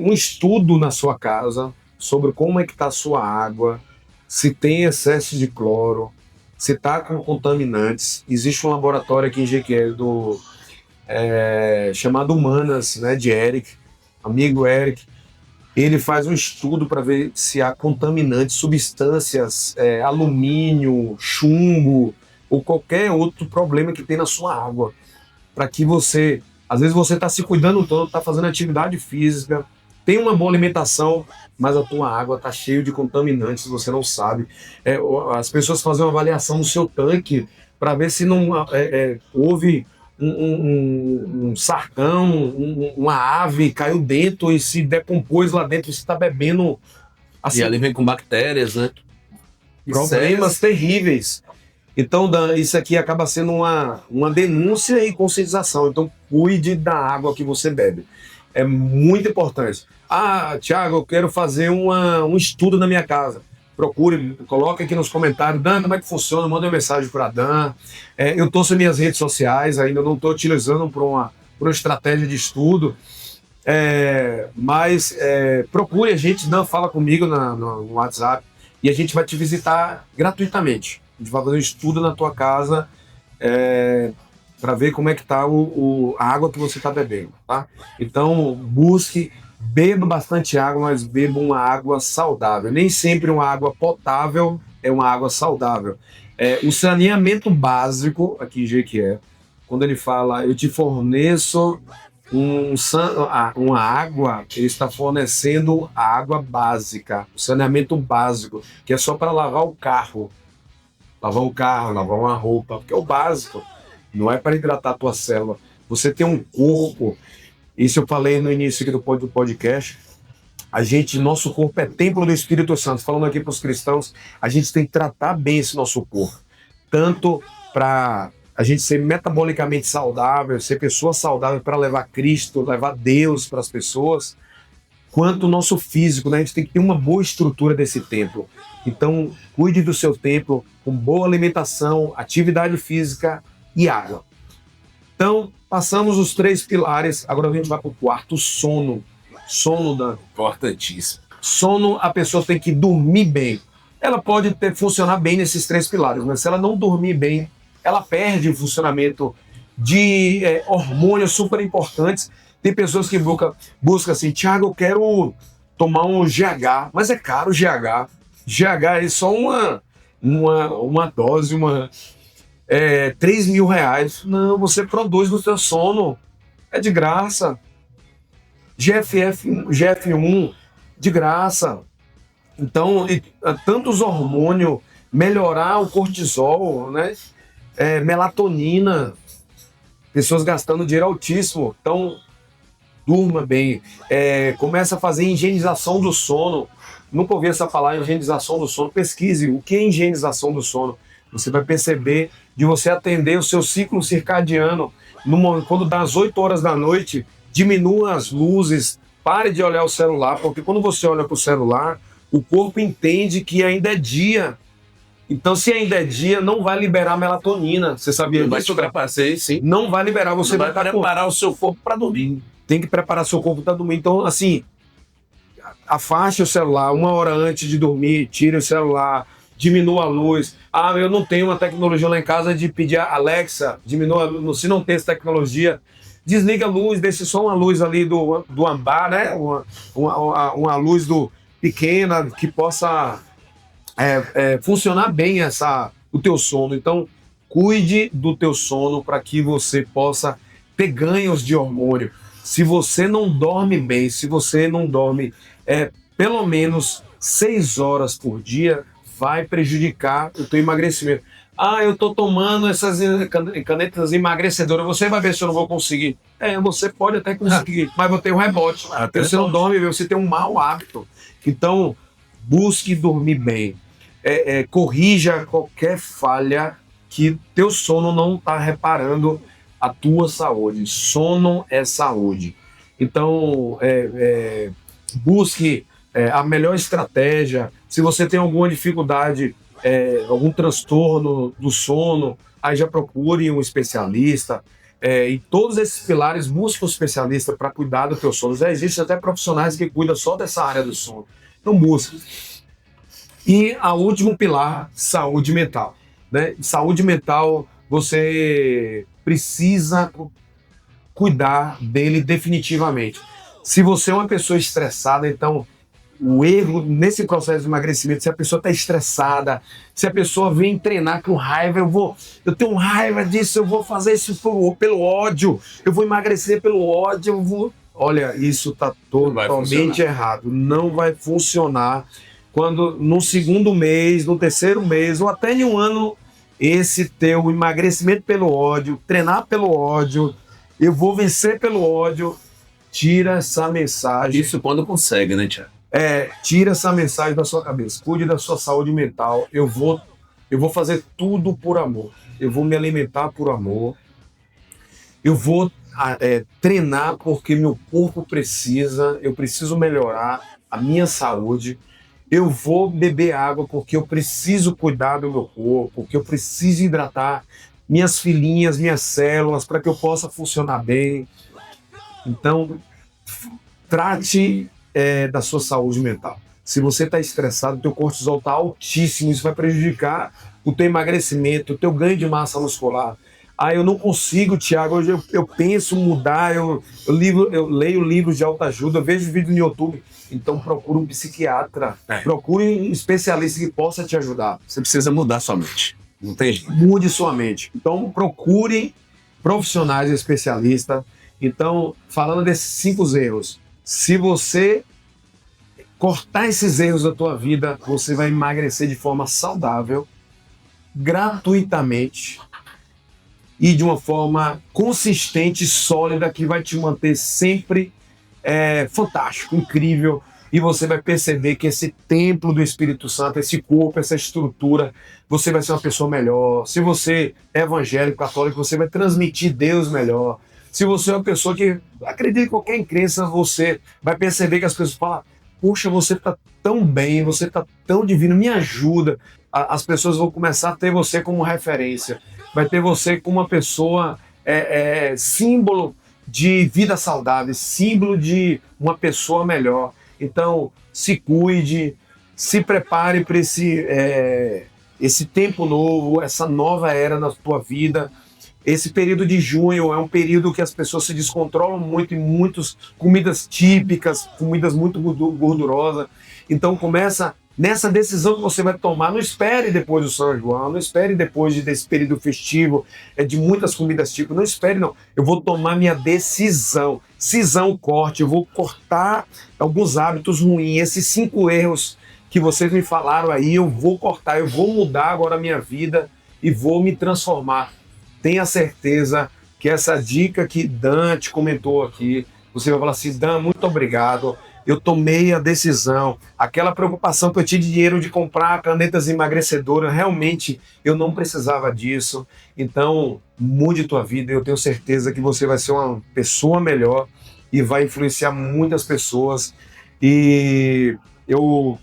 um estudo na sua casa sobre como é que está a sua água, se tem excesso de cloro, se está com contaminantes, existe um laboratório aqui em Jequié chamado Humanas, né, de Eric, amigo Eric. Ele faz um estudo para ver se há contaminantes, substâncias, alumínio, chumbo, ou qualquer outro problema que tem na sua água, para que você, às vezes você está se cuidando todo, está fazendo atividade física, tem uma boa alimentação, mas a tua água está cheia de contaminantes, você não sabe. As pessoas fazem uma avaliação no seu tanque para ver se não houve um sarcão, uma ave caiu dentro e se decompôs lá dentro, você está bebendo. Assim, E ali vem com bactérias, né? problemas terríveis. Então, isso aqui acaba sendo uma denúncia e conscientização. Então, cuide da água que você bebe. É muito importante. Ah, Thiago, eu quero fazer um estudo na minha casa. Procure, coloque aqui nos comentários. Dan, como é que funciona? Manda uma mensagem para a Dan. Eu estou sem minhas redes sociais, ainda não estou utilizando para uma estratégia de estudo. Mas procure a gente, fala comigo no WhatsApp e a gente vai te visitar gratuitamente. A gente vai fazer um estudo na tua casa para ver como é que está a água que você está bebendo, tá? Então, beba bastante água, mas beba uma água saudável. Nem sempre uma água potável é uma água saudável. O saneamento básico, aqui em Jequié, quando ele fala, eu te forneço uma água, ele está fornecendo a água básica, o saneamento básico, que é só para lavar o carro, lavar uma roupa, porque é o básico, não é para hidratar a tua célula. Você tem um corpo, isso eu falei no início aqui do podcast, nosso corpo é templo do Espírito Santo. Falando aqui para os cristãos, a gente tem que tratar bem esse nosso corpo, tanto para a gente ser metabolicamente saudável, ser pessoa saudável para levar Cristo, levar Deus para as pessoas, quanto o nosso físico, né? A gente tem que ter uma boa estrutura desse templo. Então, cuide do seu templo com boa alimentação, atividade física e água. Então, passamos os 3 pilares, agora a gente vai para o quarto, sono. Sono, Dan. Importantíssimo. Sono, a pessoa tem que dormir bem. Ela pode funcionar bem nesses 3 pilares, mas se ela não dormir bem, ela perde o funcionamento de hormônios super importantes. Tem pessoas que buscam assim, Thiago, eu quero tomar um GH, mas é caro o GH. GH é só uma dose, 3 mil reais. Não, você produz no seu sono. É de graça. GF1, de graça. Então, tantos hormônios, melhorar o cortisol, né? Melatonina, pessoas gastando dinheiro altíssimo. Então, durma bem. Começa a fazer higienização do sono. Nunca ouvi essa palavra, higienização do sono. Pesquise o que é higienização do sono. Você vai perceber de você atender o seu ciclo circadiano. Quando dá às 8 horas da noite, diminua as luzes, pare de olhar o celular, porque quando você olha para o celular, o corpo entende que ainda é dia. Então, se ainda é dia, não vai liberar melatonina. Você sabia disso? Vai te preparar, sim. Não vai liberar. Você vai preparar o seu corpo para dormir. Tem que preparar seu corpo para dormir. Então, assim, afaste o celular 1 hora antes de dormir, tire o celular, diminua a luz. Eu não tenho uma tecnologia lá em casa de pedir a Alexa, diminua a luz. Se não tem essa tecnologia, desliga a luz, deixe só uma luz ali do ambar, né? Uma luz pequena que possa funcionar bem o teu sono. Então, cuide do teu sono para que você possa ter ganhos de hormônio. Se você não dorme bem, se você não dorme pelo menos 6 horas por dia, vai prejudicar o teu emagrecimento. Eu estou tomando essas canetas emagrecedoras, você vai ver se eu não vou conseguir. Você pode até conseguir, mas vai ter um rebote. Você não dorme bem, você tem um mau hábito. Então, busque dormir bem. Corrija qualquer falha que teu sono não está reparando a tua saúde. Sono é saúde. Então, busque a melhor estratégia. Se você tem alguma dificuldade, algum transtorno do sono, aí já procure um especialista. Em todos esses pilares, busque um especialista para cuidar do teu sono. Já existem até profissionais que cuidam só dessa área do sono. Então, busque. E o último pilar, saúde mental. Né? Saúde mental, você precisa cuidar dele definitivamente. Se você é uma pessoa estressada, então o erro nesse processo de emagrecimento, se a pessoa está estressada, se a pessoa vem treinar com raiva, eu tenho raiva disso, eu vou fazer isso pelo ódio, eu vou emagrecer pelo ódio, Olha, isso está totalmente errado. Não vai funcionar. Quando no segundo mês, no terceiro mês, ou até em um ano, esse teu emagrecimento pelo ódio, treinar pelo ódio, eu vou vencer pelo ódio, tira essa mensagem. Isso quando consegue, né, Thiago? Tira essa mensagem da sua cabeça. Cuide da sua saúde mental. Eu vou fazer tudo por amor. Eu vou me alimentar por amor. Eu vou treinar porque meu corpo precisa. Eu preciso melhorar a minha saúde. Eu vou beber água porque eu preciso cuidar do meu corpo, porque eu preciso hidratar minhas filhinhas, minhas células, para que eu possa funcionar bem. Então, Trate da sua saúde mental. Se você está estressado, o teu cortisol está altíssimo, isso vai prejudicar o teu emagrecimento, o teu ganho de massa muscular. Eu não consigo, Thiago, hoje eu penso mudar, eu leio livros de autoajuda, eu vejo vídeo no YouTube. Então procure um psiquiatra, procure um especialista que possa te ajudar. Você precisa mudar sua mente. Não tem jeito. Mude sua mente. Então procure profissionais especialistas. Então, falando desses 5 erros, se você cortar esses erros da tua vida, você vai emagrecer de forma saudável, gratuitamente e de uma forma consistente e sólida que vai te manter sempre fantástico, incrível. E você vai perceber que esse templo do Espírito Santo, esse corpo, essa estrutura, você vai ser uma pessoa melhor. Se você é evangélico, católico, você vai transmitir Deus melhor. Se você é uma pessoa que acredita em qualquer crença, você vai perceber que as pessoas falam: puxa, você está tão bem, você está tão divino, me ajuda. As pessoas vão começar a ter você como referência. Vai ter você como uma pessoa símbolo de vida saudável, símbolo de uma pessoa melhor. Então, se cuide, se prepare para esse tempo novo, essa nova era na tua vida. Esse período de junho é um período que as pessoas se descontrolam muito em muitas comidas típicas, comidas muito gordurosas. Então começa nessa decisão que você vai tomar. Não espere depois do São João, não espere depois desse período festivo, de muitas comidas típicas. Não espere, não. Eu vou tomar minha decisão. Cisão, corte. Eu vou cortar alguns hábitos ruins. Esses 5 erros que vocês me falaram aí, eu vou cortar. Eu vou mudar agora a minha vida e vou me transformar. Tenha certeza que essa dica que Dan te comentou aqui, você vai falar assim: Dan, muito obrigado, eu tomei a decisão, aquela preocupação que eu tinha de dinheiro de comprar canetas emagrecedoras, realmente eu não precisava disso. Então mude tua vida, eu tenho certeza que você vai ser uma pessoa melhor e vai influenciar muitas pessoas. E eu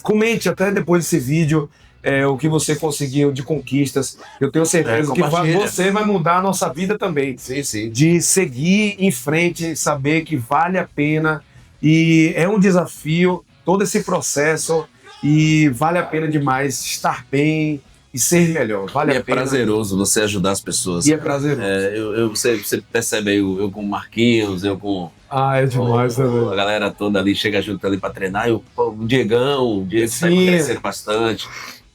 comente até depois desse vídeo o que você conseguiu de conquistas. Eu tenho certeza que você vai mudar a nossa vida também. Sim, sim. De seguir em frente, saber que vale a pena. E é um desafio, todo esse processo, e vale a pena demais estar bem e ser melhor. Vale a pena. É prazeroso você ajudar as pessoas. E é prazeroso. Você percebe aí, eu com o Marquinhos, eu com... É demais, né, velho? A galera toda ali chega junto ali pra treinar. O Diego tá crescendo bastante.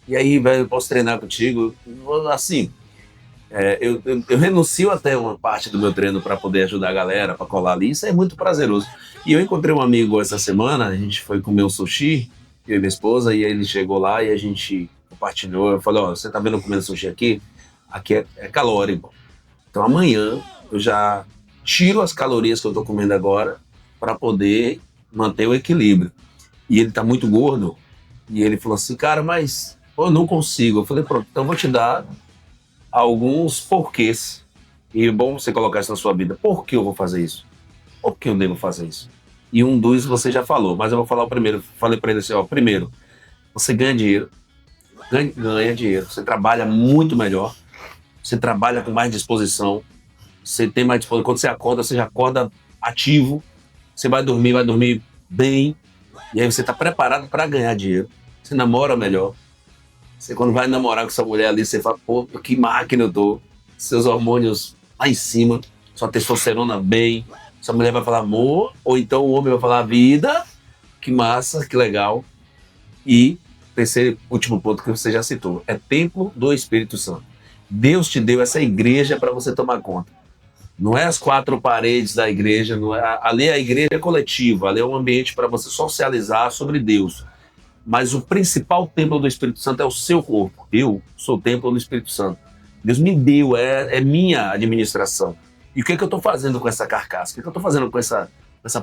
E aí, velho, eu posso treinar contigo? Assim, eu renuncio até uma parte do meu treino para poder ajudar a galera, para colar ali. Isso é muito prazeroso. E eu encontrei um amigo essa semana, a gente foi comer um sushi, eu e minha esposa, e aí ele chegou lá e a gente compartilhou. Eu falei: você tá vendo eu comendo sushi aqui? Aqui é calórico. Então amanhã eu já tiro as calorias que eu tô comendo agora para poder manter o equilíbrio. E ele tá muito gordo. E ele falou assim: cara, mas eu não consigo. Eu falei: pronto, então eu vou te dar alguns porquês. E é bom você colocar isso na sua vida. Por que eu vou fazer isso? Por que eu devo fazer isso? E um dos você já falou, mas eu vou falar o primeiro. Falei para ele assim: primeiro, você ganha dinheiro. Ganha dinheiro. Você trabalha muito melhor. Você trabalha com mais disposição. Você tem mais disposição. Quando você acorda, você já acorda ativo. Você vai dormir bem. E aí você está preparado para ganhar dinheiro. Você namora melhor. Você, quando vai namorar com sua mulher ali, você fala: pô, que máquina eu tô. Seus hormônios lá em cima, sua testosterona bem. Sua mulher vai falar amor, ou então o homem vai falar vida. Que massa, que legal. E terceiro, último ponto que você já citou, é templo do Espírito Santo. Deus te deu essa igreja para você tomar conta. Não é as 4 paredes da igreja, não é, ali a igreja é coletiva, ali é um ambiente para você socializar sobre Deus. Mas o principal templo do Espírito Santo é o seu corpo. Eu sou o templo do Espírito Santo. Deus me deu, é minha administração. E o que é que eu estou fazendo com essa carcaça? O que é que eu estou fazendo com essa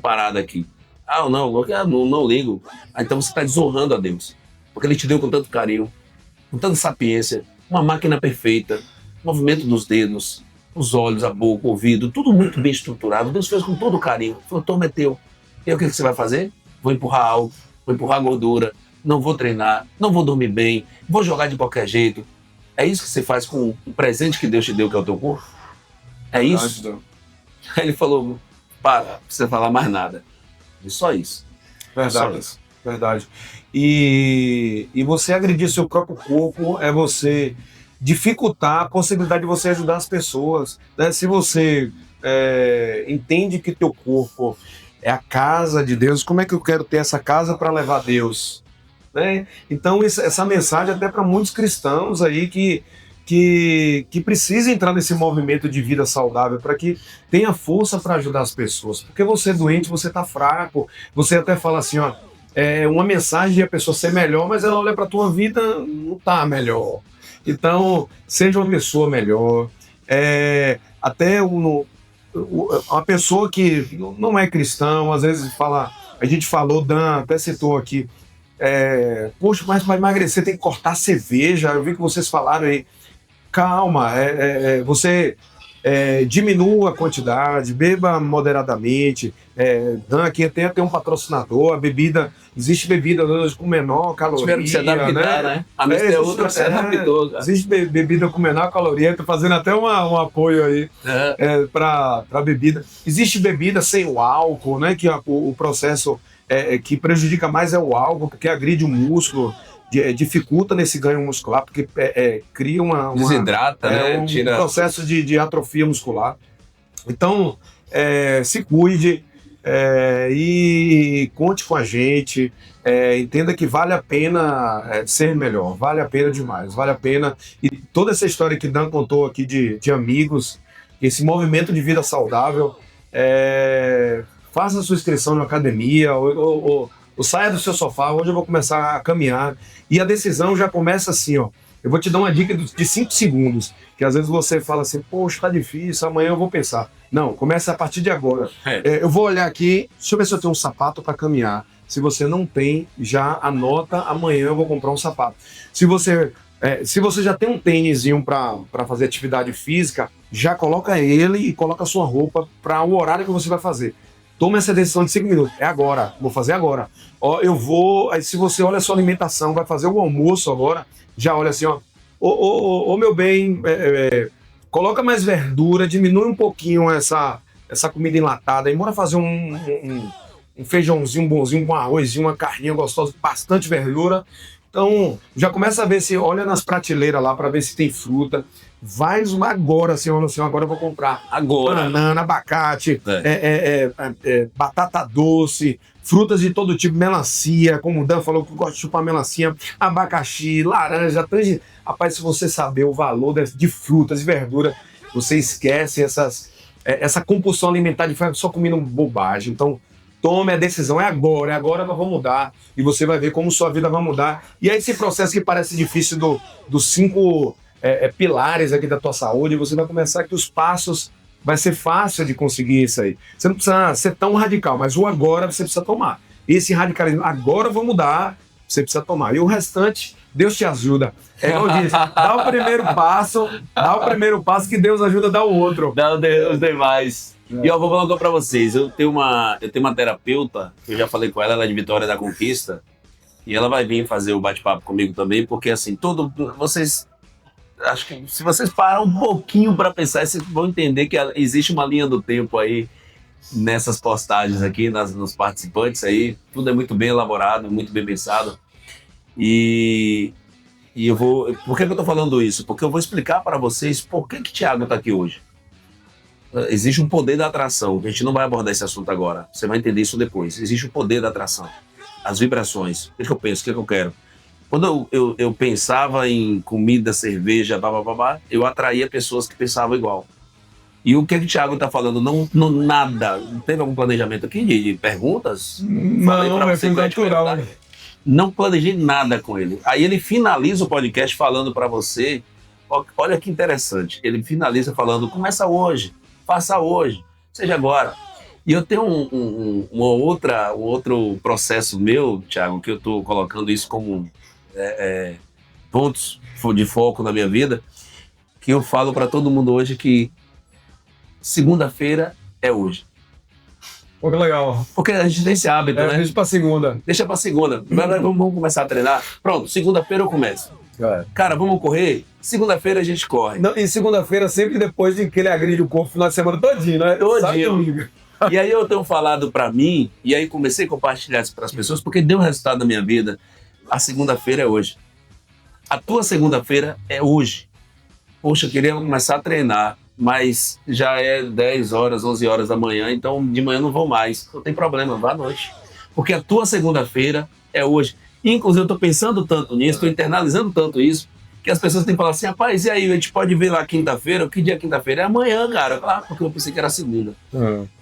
parada aqui? Não ligo. Então você está desonrando a Deus. Porque Ele te deu com tanto carinho, com tanta sapiência, uma máquina perfeita, movimento dos dedos, os olhos, a boca, o ouvido, tudo muito bem estruturado. Deus fez com todo carinho. Falou: toma, é teu. E aí o que você vai fazer? Vou empurrar algo, vou empurrar gordura, não vou treinar, não vou dormir bem, vou jogar de qualquer jeito. É isso que você faz com o presente que Deus te deu, que é o teu corpo? É isso? Aí ele falou: Para, não precisa falar mais nada. E só isso. Verdade. Só isso. Verdade. E você agredir seu próprio corpo é você dificultar a possibilidade de você ajudar as pessoas, né? Se você entende que teu corpo é a casa de Deus, como é que eu quero ter essa casa para levar Deus? Né? Então essa mensagem até para muitos cristãos aí que precisam entrar nesse movimento de vida saudável para que tenha força para ajudar as pessoas. Porque você é doente, você está fraco, você até fala assim, ó, uma mensagem de a pessoa ser melhor, mas ela olha para a tua vida, não tá melhor. Então, seja uma pessoa melhor. Até uma pessoa que não é cristão, às vezes fala, a gente falou, Dan até citou aqui, poxa, mas para emagrecer tem que cortar cerveja, eu vi que vocês falaram aí. Calma, você diminua a quantidade, beba moderadamente. Dan aqui tem até um patrocinador, a bebida, existe bebida hoje com menor caloria. Espero que você adaptar, né? A minha é outra que você adaptou. Existe bebida com menor caloria, estou fazendo até um apoio aí para bebida. Existe bebida sem o álcool, né? Que o processo que prejudica mais é o álcool, porque agride o músculo. Dificulta nesse ganho muscular, porque cria desidrata, né? Um processo de atrofia muscular. Então, se cuide e conte com a gente. Entenda que vale a pena ser melhor, vale a pena demais, vale a pena. E toda essa história que Dan contou aqui de amigos, esse movimento de vida saudável, faça a sua inscrição na academia ou saia do seu sofá, hoje eu vou começar a caminhar. E a decisão já começa assim, ó. Eu vou te dar uma dica de 5 segundos, que às vezes você fala assim, poxa, tá difícil, amanhã eu vou pensar. Não, começa a partir de agora. Eu vou olhar aqui, deixa eu ver se eu tenho um sapato para caminhar. Se você não tem, já anota, amanhã eu vou comprar um sapato. Se você já tem um tênisinho para fazer atividade física, já coloca ele e coloca a sua roupa para o horário que você vai fazer. Toma essa decisão de 5 minutos. É agora. Vou fazer agora. Ó, eu vou... Aí, se você olha a sua alimentação, vai fazer o almoço agora, já olha assim, ó. Ô, meu bem, coloca mais verdura, diminui um pouquinho essa comida enlatada. Aí, bora fazer um feijãozinho bonzinho com arrozinho, uma carninha gostosa, bastante verdura. Então, já começa a ver se olha nas prateleiras lá para ver se tem fruta. Vai agora, assim, agora eu vou comprar banana, abacate, batata doce, frutas de todo tipo, melancia, como o Dan falou que gosta de chupar melancia, abacaxi, laranja, rapaz, se você saber o valor de frutas e verdura, você esquece essa compulsão alimentar de ficar só comendo bobagem. Então, tome a decisão, é agora nós vamos mudar e você vai ver como sua vida vai mudar. E aí esse processo que parece difícil dos 5 pilares aqui da tua saúde, você vai começar que os passos vai ser fácil de conseguir isso aí. Você não precisa ser tão radical, mas o agora você precisa tomar. Esse radicalismo, agora eu vou mudar, você precisa tomar. E o restante, Deus te ajuda. Como eu disse, dá o primeiro passo que Deus ajuda a dar o outro. Dá os demais. E eu vou falar uma coisa pra vocês, eu tenho uma terapeuta, eu já falei com ela é de Vitória da Conquista, e ela vai vir fazer o bate-papo comigo também, porque assim, acho que se vocês parar um pouquinho para pensar, vocês vão entender que existe uma linha do tempo aí nessas postagens aqui, nos participantes aí. Tudo é muito bem elaborado, muito bem pensado. E eu vou... Por que eu tô falando isso? Porque eu vou explicar para vocês por que Thiago tá aqui hoje. Existe um poder da atração. A gente não vai abordar esse assunto agora. Você vai entender isso depois. Existe o poder da atração. As vibrações. O que eu penso? O que eu quero? Quando eu pensava em comida, cerveja, eu atraía pessoas que pensavam igual. E o que o Thiago está falando? Nada. Teve algum planejamento aqui de perguntas? Não, é natural. Não planejei nada com ele. Aí ele finaliza o podcast falando para você, olha que interessante, ele finaliza falando, começa hoje, faça hoje, seja agora. E eu tenho um outro processo meu, Thiago, que eu estou colocando isso como pontos de foco na minha vida, que eu falo para todo mundo hoje que segunda-feira é hoje. Pô, que legal. Porque a gente tem esse hábito, né? Deixa pra segunda. Deixa pra segunda. Vamos começar a treinar. Pronto, segunda-feira eu começo. Cara, vamos correr? Segunda-feira a gente corre. Não, e segunda-feira sempre depois de que ele agride o corpo no final de semana todinho, né? Todinho. E aí eu tenho falado pra mim, e aí comecei a compartilhar isso pras pessoas, porque deu resultado na minha vida. A segunda-feira é hoje. A tua segunda-feira é hoje. Poxa, eu queria começar a treinar, mas já é 10 horas, 11 horas da manhã, então de manhã eu não vou mais. Não tem problema, vá à noite. Porque a tua segunda-feira é hoje. Inclusive, eu tô pensando tanto nisso, tô internalizando tanto isso, que as pessoas têm que falar assim, rapaz, e aí, a gente pode ver lá quinta-feira? Que dia é quinta-feira? É amanhã, cara. Ah, porque eu pensei que era segunda.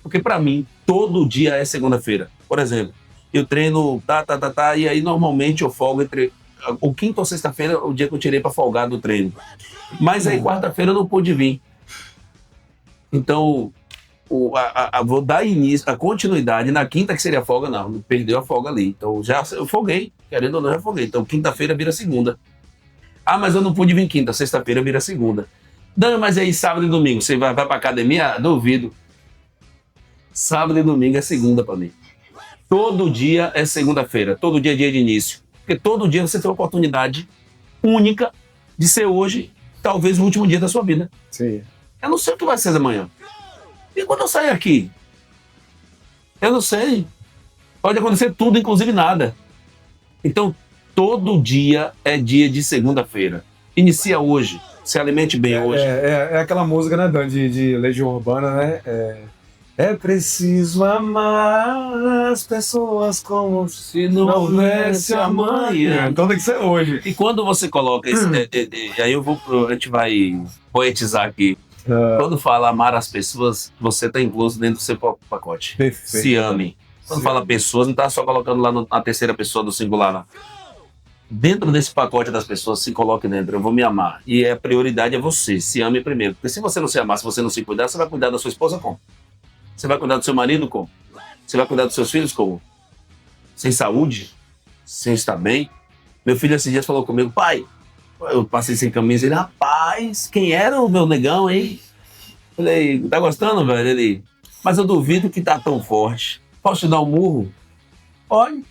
Porque pra mim, todo dia é segunda-feira. Por exemplo, eu treino, e aí normalmente eu folgo entre o quinta ou sexta-feira, o dia que eu tirei pra folgar do treino. Mas aí quarta-feira eu não pude vir. Então, vou dar início, a continuidade na quinta, que seria a folga, não, perdeu a folga ali. Então já eu folguei, querendo ou não, eu folguei. Então quinta-feira vira segunda. Ah, mas eu não pude vir quinta, sexta-feira vira segunda. Dan, mas aí sábado e domingo, você vai pra academia? Duvido. Sábado e domingo é segunda pra mim. Todo dia é segunda-feira, todo dia é dia de início. Porque todo dia você tem uma oportunidade única de ser hoje, talvez o último dia da sua vida. Sim. Eu não sei o que vai ser amanhã. E quando eu sair aqui? Eu não sei. Pode acontecer tudo, inclusive nada. Então, todo dia é dia de segunda-feira. Inicia hoje. Se alimente bem hoje. É aquela música, né, Dan, de Legião Urbana, né? É preciso amar as pessoas como Se não houvesse amanhã. Então tem que ser hoje. E quando você coloca esse... aí a gente vai poetizar aqui. Quando fala amar as pessoas, você está incluso dentro do seu próprio pacote. Perfeito. Se ame. Quando fala pessoas, não está só colocando lá na terceira pessoa do singular, não. Dentro desse pacote das pessoas, se coloque dentro. Eu vou me amar. E a prioridade é você. Se ame primeiro. Porque se você não se amar, se você não se cuidar, você vai cuidar da sua esposa como? Você vai cuidar do seu marido como? Você vai cuidar dos seus filhos como? Sem saúde? Sem estar bem? Meu filho esses dias falou comigo, pai, eu passei sem camisa, ele, rapaz, quem era o meu negão, hein? Falei, tá gostando, velho? Ele, mas eu duvido que tá tão forte. Posso te dar um murro? Pode.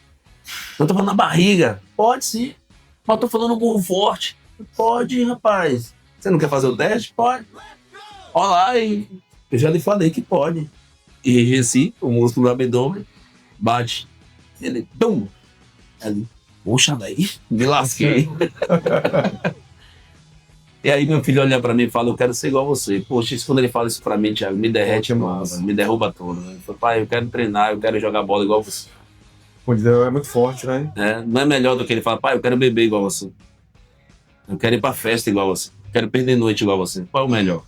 Eu tô falando na barriga. Pode sim. Mas eu tô falando um murro forte. Pode, rapaz. Você não quer fazer o teste? Pode. Olha lá, hein? Eu já lhe falei que pode. E enrijeci o músculo do abdômen, bate. Ele, tum! Ele, puxa daí, me lasquei. E aí meu filho olha pra mim e fala, eu quero ser igual a você. Poxa, isso quando ele fala isso pra mim, Thiago, me derrete, mano, me derruba todo. Ele fala, pai, eu quero treinar, eu quero jogar bola igual a você. Pô, é muito forte, né? Não é melhor do que ele fala, pai, eu quero beber igual a você. Eu quero ir pra festa igual a você. Eu quero perder noite igual a você. Qual é o melhor?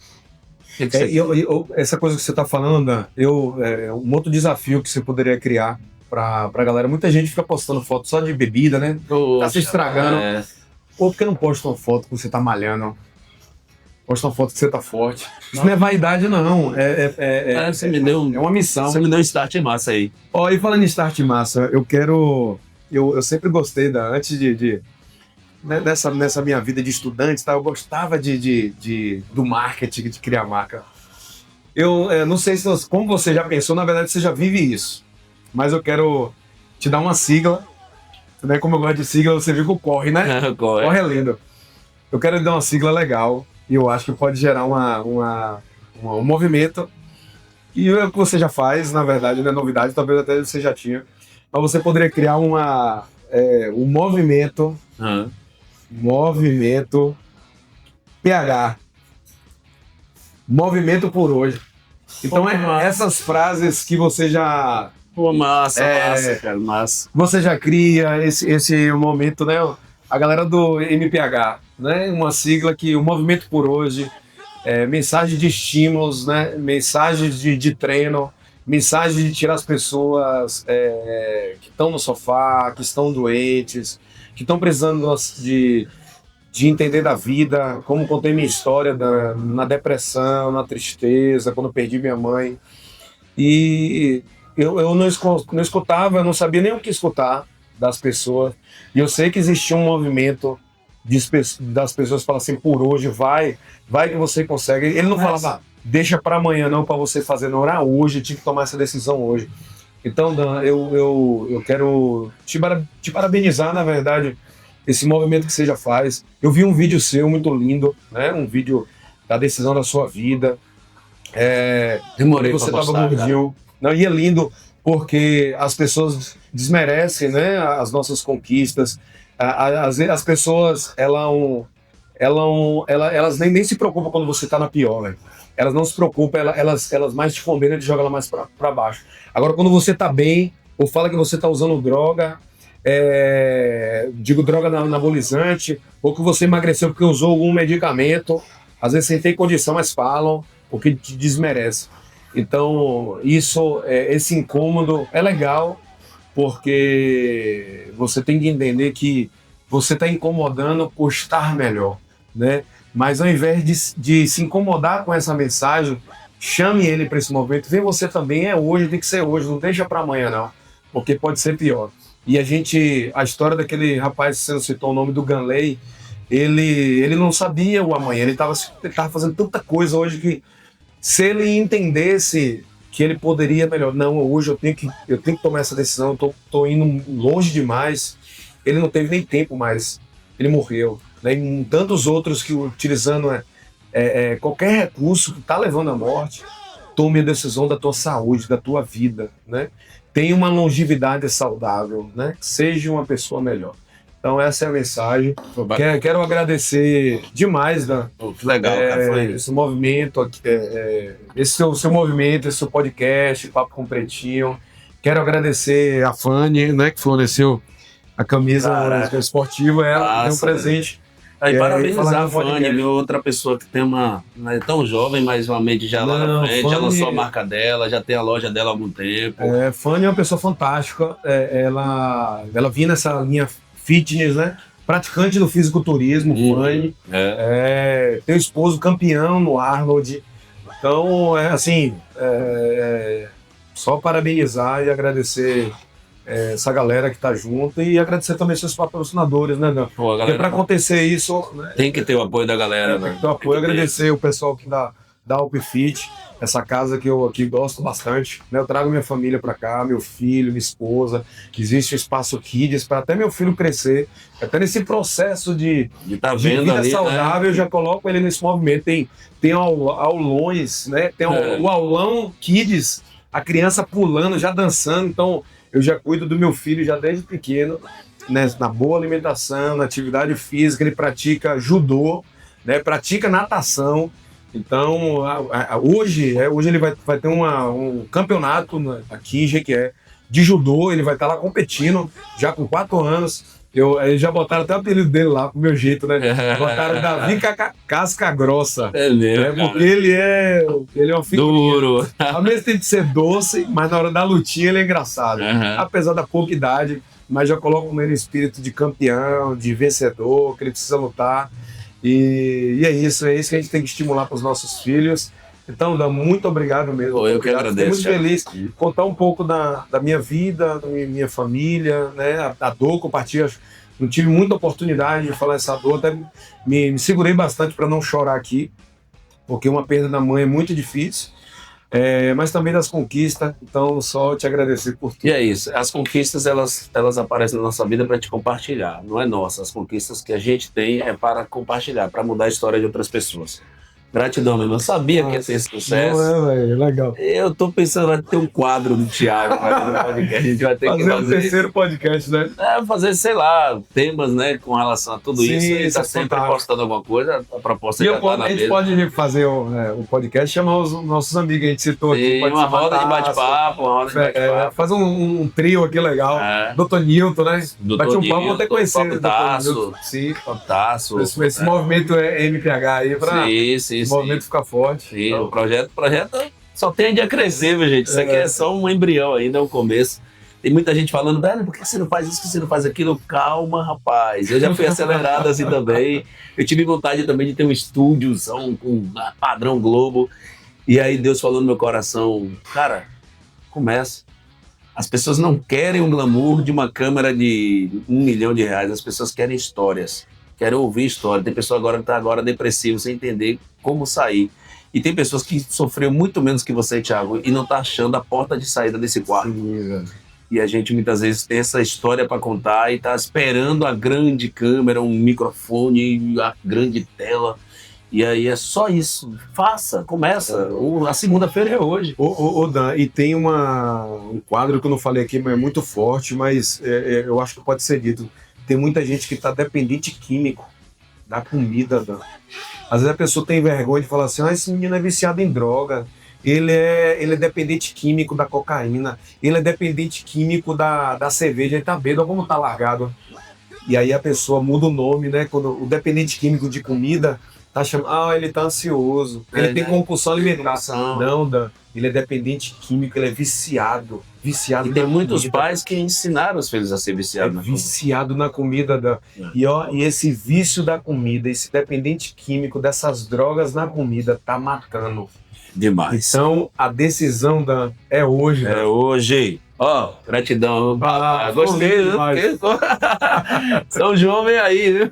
Essa coisa que você está falando, Dan, um outro desafio que você poderia criar para a galera. Muita gente fica postando foto só de bebida, né? Tá se estragando. Ou porque não posta uma foto que você tá malhando. Posta uma foto que você tá forte. Isso não é vaidade, não. Você me deu é uma missão. Você me deu um start massa aí. Ó, e falando em start massa, eu sempre gostei antes nessa minha vida de estudante, tá? Eu gostava do marketing, de criar marca. Eu não sei se como você já pensou, na verdade você já vive isso. Mas eu quero te dar uma sigla. Né? Como eu gosto de sigla, você viu que o corre, né? Corre é lindo. Eu quero lhe dar uma sigla legal e eu acho que pode gerar um movimento. E é o que você já faz, na verdade, não é novidade, talvez até você já tinha. Mas você poderia criar um movimento... Movimento PH. Movimento por hoje. Então essas frases que você já... Pô, massa, cara, massa. Você já cria esse momento, né? A galera do MPH, né? Uma sigla que o movimento por hoje, mensagem de estímulos, né? Mensagens de treino, mensagem de tirar as pessoas que estão no sofá, que estão doentes, que estão precisando de entender da vida, como contei minha história na depressão, na tristeza, quando perdi minha mãe. E eu não escutava, eu não sabia nem o que escutar das pessoas. E eu sei que existia um movimento das pessoas que falam assim, por hoje, vai que você consegue. Ele não falava, deixa para amanhã não, para você fazer, não, era hoje, eu tive que tomar essa decisão hoje. Então, Dan, eu quero te parabenizar, na verdade, esse movimento que você já faz. Eu vi um vídeo seu muito lindo, né? Um vídeo da decisão da sua vida. Demorei você pra estava postar, gordinho. Não, e é lindo porque as pessoas desmerecem, né, as nossas conquistas. As pessoas, elas nem se preocupam quando você está na pior, velho. Elas não se preocupam, elas mais te condenam e te jogam ela mais para baixo. Agora, quando você está bem, ou fala que você está usando droga, digo droga anabolizante, ou que você emagreceu porque usou algum medicamento, às vezes sem ter condição, mas falam, porque te desmerece. Então, esse incômodo é legal, porque você tem que entender que você está incomodando por estar melhor, né? Mas ao invés de se incomodar com essa mensagem, chame ele para esse momento. Vem você também, é hoje, tem que ser hoje, não deixa para amanhã não, porque pode ser pior. E a história daquele rapaz, você não citou o nome do Ganley, ele não sabia o amanhã, ele estava fazendo tanta coisa hoje que se ele entendesse que ele poderia melhor, não, hoje eu tenho que tomar essa decisão, eu tô indo longe demais, ele não teve nem tempo mais, ele morreu. Né? E tantos outros que utilizando qualquer recurso que está levando à morte, tome a decisão da tua saúde, da tua vida, né? Tenha uma longevidade saudável, né? Seja uma pessoa melhor. Então essa é a mensagem. Quero agradecer demais que legal, cara, foi esse movimento, esse seu movimento, esse seu podcast, Papo com Pretinho. Quero agradecer a Fanny, né, que forneceu a camisa esportiva. Ela deu um presente. Aí, parabenizar a Fanny, outra pessoa que tem não é tão jovem, mas uma mente já lá na frente, já lançou a marca dela, já tem a loja dela há algum tempo. Fanny é uma pessoa fantástica, ela vinha nessa linha fitness, né? Praticante do fisiculturismo, Fanny. Tem o esposo campeão no Arnold. Então, só parabenizar e agradecer essa galera que tá junto e agradecer também seus patrocinadores, né, Dan? Porque para acontecer isso, né, tem que ter o apoio da galera, né? Tem que ter o apoio, agradecer o pessoal que dá Upfit, essa casa que eu aqui gosto bastante, né? Eu trago minha família para cá, meu filho, minha esposa, que existe um espaço kids para até meu filho crescer, até nesse processo de vida ali, saudável, né? Eu já coloco ele nesse movimento. Tem aulões, né? Tem o aulão kids, a criança pulando, já dançando, então eu já cuido do meu filho já desde pequeno, né, na boa alimentação, na atividade física. Ele pratica judô, né, pratica natação. Então, hoje ele vai ter um campeonato aqui em Jequié de judô. Ele vai estar lá competindo, já com 4 anos. Eles já botaram até o apelido dele lá, pro meu jeito, né? Botaram Davi Casca Grossa. É mesmo, porque ele é uma figurinha. Duro. Ao mesmo tempo de ser doce, mas na hora da lutinha ele é engraçado. Apesar da pouca idade, mas já coloco nele espírito de campeão, de vencedor, que ele precisa lutar. E é isso que a gente tem que estimular para os nossos filhos. Então, Dan, muito obrigado mesmo. Eu que agradeço. Fiquei muito feliz de contar um pouco da minha vida, da minha família, né? A dor que eu parti, não tive muita oportunidade de falar essa dor, até me segurei bastante para não chorar aqui, porque uma perda da mãe é muito difícil, mas também das conquistas. Então, só te agradecer por tudo. E é isso, as conquistas elas aparecem na nossa vida para te compartilhar, não é nossa. As conquistas que a gente tem é para compartilhar, para mudar a história de outras pessoas. Gratidão, meu irmão. Eu sabia que ia ter esse sucesso. Não velho, legal. Eu tô pensando em ter um quadro do Thiago no podcast. A gente vai ter que fazer um terceiro podcast, né? Fazer, sei lá, temas, né, com relação a tudo isso. Ele tá sempre postando alguma coisa, a proposta já tá na mesa. A gente pode fazer o podcast, chamar os nossos amigos, a gente citou aqui. Uma roda de bate-papo, fazer um trio aqui legal. Dr. Nilton, né? Bate um papo, vou até conhecer. Sim, Tasso. Esse movimento MPH aí pra... Sim. O movimento fica forte. Sim, então. O projeto só tende a crescer, meu gente. Isso aqui é só um embrião ainda, é um começo. Tem muita gente falando, velho, por que você não faz isso, que você não faz aquilo? Calma, rapaz. Eu já fui acelerado assim também. Eu tive vontade também de ter um estúdiozão com padrão Globo. E aí Deus falou no meu coração, cara, começa. As pessoas não querem o glamour de uma câmera de R$1 milhão. As pessoas querem histórias. Quero ouvir história. Tem pessoa agora que está agora depressiva, sem entender como sair. E tem pessoas que sofreram muito menos que você, Thiago, e não está achando a porta de saída desse quarto. Sim, e a gente muitas vezes tem essa história para contar e está esperando a grande câmera, um microfone, a grande tela. E aí é só isso. Faça, começa. A segunda-feira é hoje. Ô, Dan, e tem um quadro que eu não falei aqui, mas é muito forte, mas eu acho que pode ser dito. Tem muita gente que está dependente químico da comida, Dan. Às vezes a pessoa tem vergonha de falar assim, esse menino é viciado em droga, ele é dependente químico da cocaína, ele é dependente químico da cerveja, ele tá bêbado, como tá largado. E aí a pessoa muda o nome, né? Quando o dependente químico de comida tá chamando, ele tá ansioso, ele tem compulsão alimentar. Não, Dan, ele é dependente químico, ele é viciado E tem muitos pais que ensinaram os filhos a ser viciados na comida. Viciado na comida, Dan. E esse vício da comida, esse dependente químico dessas drogas na comida tá matando. Demais. Então, a decisão, Dan, é hoje. É hoje. Gratidão. Gostei, viu? São João vem aí, viu?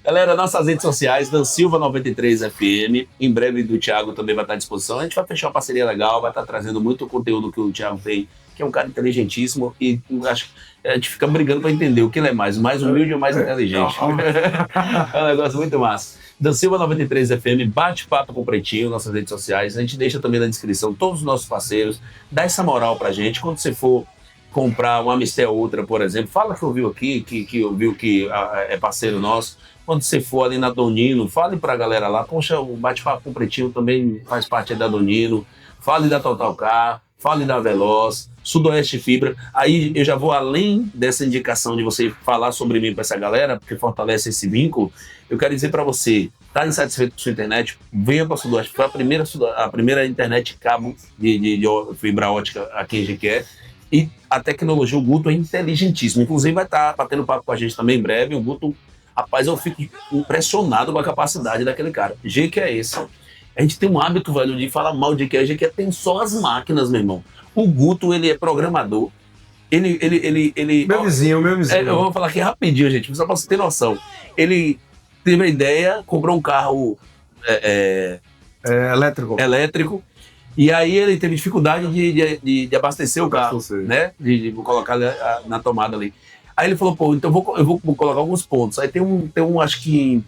Galera, nossas redes sociais, Dan Silva 93 FM. Em breve do Thiago também vai estar à disposição. A gente vai fechar uma parceria legal, vai estar trazendo muito conteúdo que o Thiago tem, que é um cara inteligentíssimo e acho que a gente fica brigando para entender o que ele é mais humilde ou mais inteligente. É um negócio muito massa. Dan Silva 93 FM, bate-papo com o Pretinho, nossas redes sociais. A gente deixa também na descrição todos os nossos parceiros. Dá essa moral pra gente. Quando você for comprar uma Amistel Ultra, por exemplo, fala que ouviu aqui, que ouviu que é parceiro nosso. Quando você for ali na Donino, fale pra galera lá. Poxa, o bate-papo com o Pretinho também faz parte da Donino. Fale da Total Car, fale da Veloz, Sudoeste Fibra. Aí eu já vou além dessa indicação de você falar sobre mim para essa galera, porque fortalece esse vínculo. Eu quero dizer para você, tá insatisfeito com sua internet? Venha para Sudoeste. Foi a primeira internet cabo de fibra ótica aqui em Jequié. E a tecnologia, o Guto é inteligentíssimo. Inclusive vai estar batendo papo com a gente também em breve. O Guto, rapaz, eu fico impressionado com a capacidade daquele cara. Jequié é esse. A gente tem um hábito, velho, de falar mal de Jequié. Jequié tem só as máquinas, meu irmão. O Guto, ele é programador. Meu vizinho. Eu vou falar aqui rapidinho, gente, só pra você ter noção. Ele teve a ideia, comprou um carro elétrico, e aí ele teve dificuldade de abastecer o carro, né? De colocar na tomada ali. Aí ele falou, então eu vou colocar alguns pontos. Aí tem um acho que em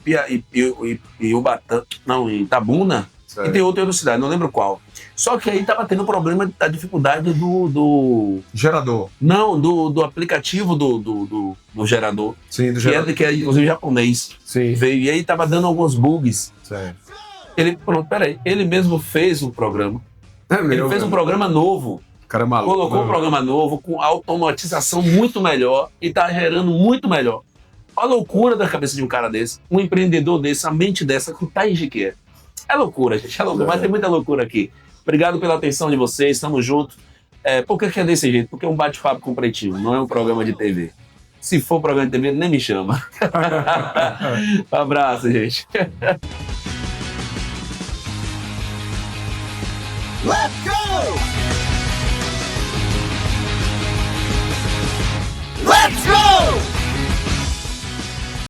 Itabuna, certo. E tem outro em outra cidade, não lembro qual. Só que aí tava tendo problema da dificuldade do gerador. Não, do aplicativo do gerador. Sim, do gerador. Que é inclusive japonês. Sim. Veio, e aí tava dando alguns bugs. Certo. Ele mesmo fez um programa. Ele fez um programa novo. Cara maluco. Colocou um programa novo com automatização muito melhor e tá gerando muito melhor. A loucura da cabeça de um cara desse, um empreendedor desse, a mente dessa que tá em Jequié. É loucura, gente, é loucura, mas tem muita loucura aqui. Obrigado pela atenção de vocês, estamos juntos. Por que é desse jeito? Porque é um bate-papo com o Pretinho, não é um programa de TV. Se for programa de TV, nem me chama. Um abraço, gente. Let's go!